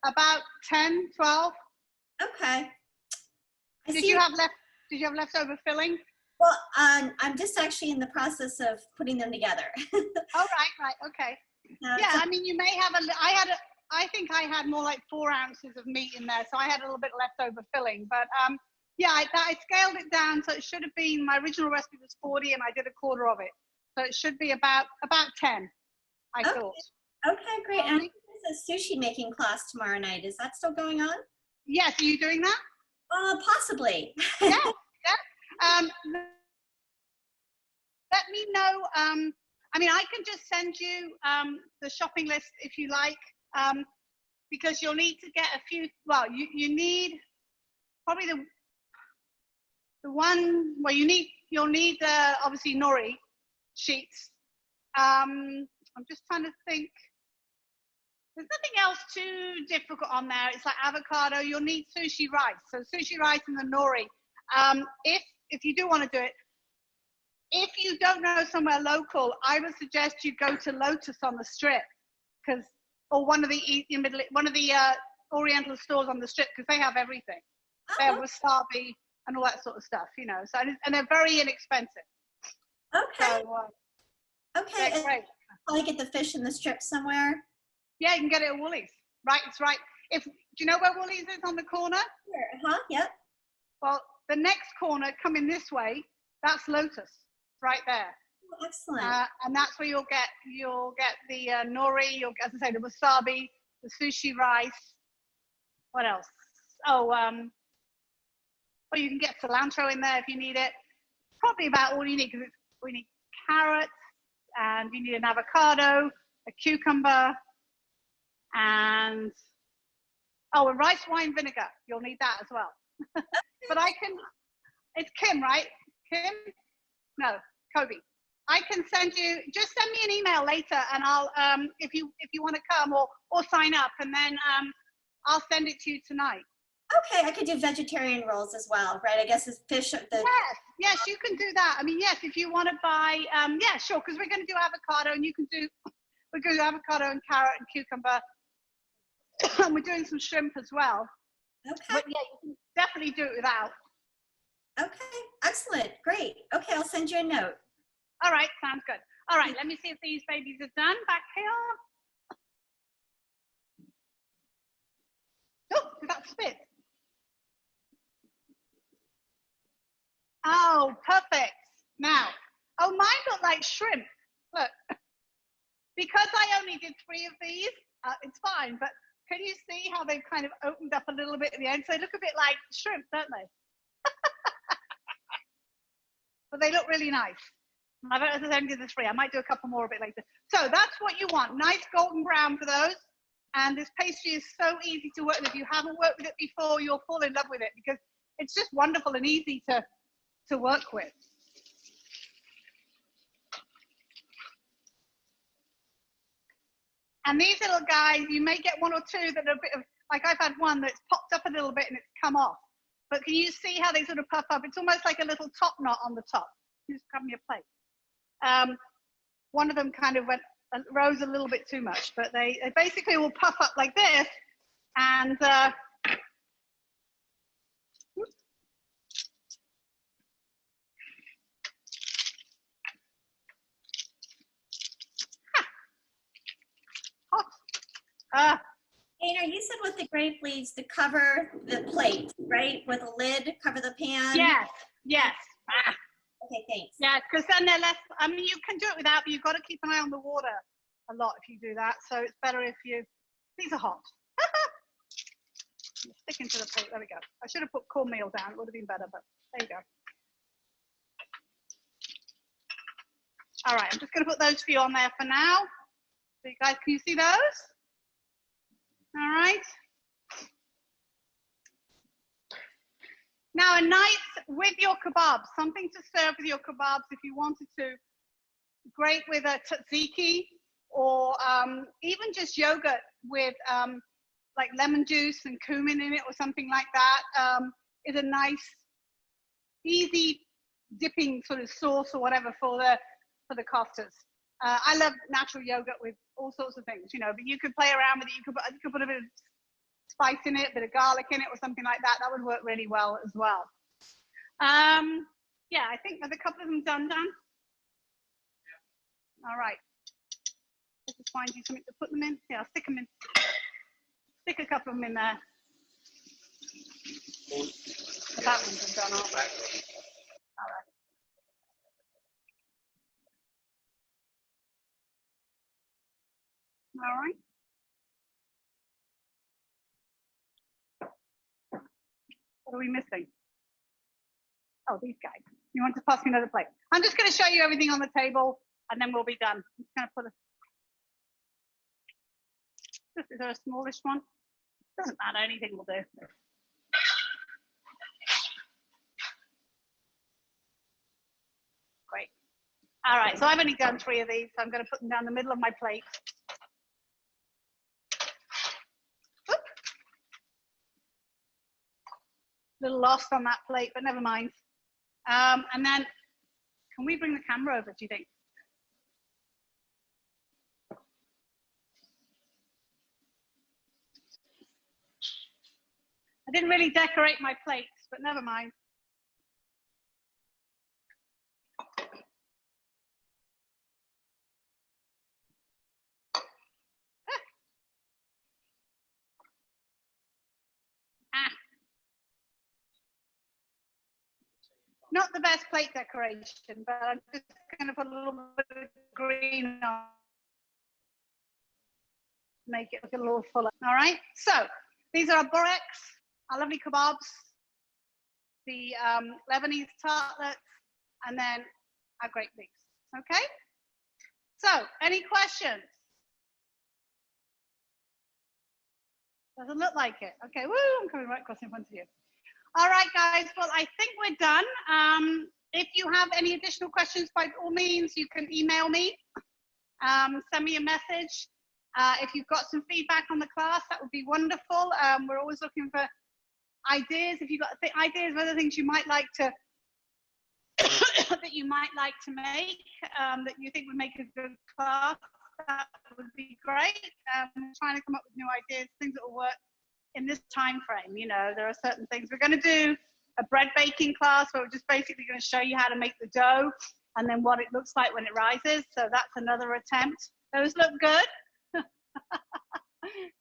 About 10, 12. Okay. Did you have leftover filling? Well, I'm just actually in the process of putting them together. Oh, right, okay. Yeah, I mean, you may have I think I had more like 4 ounces of meat in there, so I had a little bit leftover filling. But yeah, I scaled it down, so it should have been, my original recipe was 40, and I did 1/4 of it, so it should be about 10. I thought. Okay, great. And there's a sushi making class tomorrow night. Is that still going on? Yes. Are you doing that? Possibly. Yeah. Let me know. I mean, I can just send you the shopping list if you like, because you'll need to get a few. Well, you need probably the one where you'll need obviously nori sheets. I'm just trying to think. There's nothing else too difficult on there. It's like avocado. You'll need sushi rice. So sushi rice and the nori. If you do want to do it, if you don't know somewhere local, I would suggest you go to Lotus on the Strip, because or one of the Oriental stores on the strip, because they have everything. They have wasabi and all that sort of stuff, you know. So and they're very inexpensive. Okay. So, Okay. they're great. Probably get the fish in the strip somewhere. Yeah, you can get it at Woolies. Right, it's right. Do you know where Woolies is on the corner? Sure. Yep. Well, the next corner coming this way, that's Lotus, right there. Oh, excellent. And that's where you'll get the nori, as I say, the wasabi, the sushi rice. What else? You can get cilantro in there if you need it. Probably about all you need, because we need carrots, and you need an avocado, a cucumber, and a rice wine vinegar. You'll need that as well. But it's Kim, right? Kim? No, Kobe. I can send me an email later, and I'll, if you want to come or sign up, and then I'll send it to you tonight. Okay, I could do vegetarian rolls as well, right? I guess it's fish. Yes, you can do that. I mean, yes, if you want to buy, yeah, sure, because we're going to do avocado, and we're going to do avocado and carrot and cucumber, and we're doing some shrimp as well. Okay. But yeah, you can definitely do it without. Okay, excellent, great. Okay, I'll send you a note. All right, sounds good. All right, let me see if these babies are done back here. Oh, did that spit? Oh, perfect. Now, mine look like shrimp. Look, because I only did 3 of these, it's fine, but can you see how they've kind of opened up a little bit at the end? So they look a bit like shrimp, don't they? But they look really nice. I don't know if I did the 3. I might do a couple more a bit later. So that's what you want. Nice golden brown for those. And this pastry is so easy to work with. If you haven't worked with it before, you'll fall in love with it, because it's just wonderful and easy to work with. And these little guys, you may get 1 or 2 that are a bit of, like I've had one that's popped up a little bit and it's come off. But can you see how they sort of puff up? It's almost like a little top knot on the top. Just grab me a plate. One of them kind of rose a little bit too much, but they basically will puff up like this, and hot. Aina, you said with the grape leaves to cover the plate, right? With a lid, cover the pan? Yes. Okay, thanks. Yeah, because then they're less, I mean, you can do it without, but you've got to keep an eye on the water a lot if you do that. So it's better if these are hot. Stick into the plate, there we go. I should have put cornmeal down, it would have been better, but there you go. All right, I'm just going to put those for you on there for now. So you guys, can you see those? All right. Now a nice, with your kebabs, something to serve with your kebabs if you wanted to. Great with a tzatziki, or even just yogurt with like lemon juice and cumin in it or something like that, is a nice, easy dipping sort of sauce or whatever for the koftas. I love natural yogurt with all sorts of things, you know, but you could play around with it. You could put a bit of spice in it, a bit of garlic in it or something like that. That would work really well as well. Yeah, I think there's a couple of them done. All right. Let's just find you something to put them in. Yeah, I'll stick them in. Stick a couple of them in there. That one's done, aren't they? All right. All right. What are we missing? Oh, these guys. You want to pass me another plate? I'm just going to show you everything on the table, and then we'll be done. I'm just going to put is there a smallish one? Doesn't matter, anything will do. Great. All right, so I've only done 3 of these, so I'm going to put them down the middle of my plate. Oop. A little lost on that plate, but never mind. And then, can we bring the camera over, do you think? I didn't really decorate my plates, but never mind. Not the best plate decoration, but I'm just going to put a little bit of green on, make it look a little fuller. All right, so these are our bureks, our lovely kebabs, the Lebanese tartlets, and then our grape leaves. Okay, so any questions? Doesn't look like it. Okay, woo, I'm coming right across in front of you. All right, guys, well, I think we're done. If you have any additional questions, by all means, you can email me, send me a message. If you've got some feedback on the class, that would be wonderful. We're always looking for ideas. If you've got ideas of other things you might like to that you might like to make, that you think would make a good class, that would be great. Trying to come up with new ideas, things that will work in this time frame. You know, there are certain things. We're going to do a bread baking class where we're just basically going to show you how to make the dough and then what it looks like when it rises. So that's another attempt. Those look good.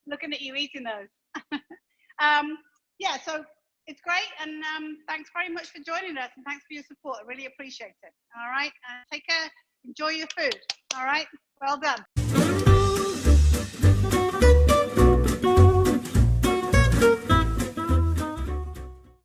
Looking at you eating those. Yeah, so it's great, and thanks very much for joining us, and thanks for your support. I really appreciate it. All right, take care. Enjoy your food. All right, well done.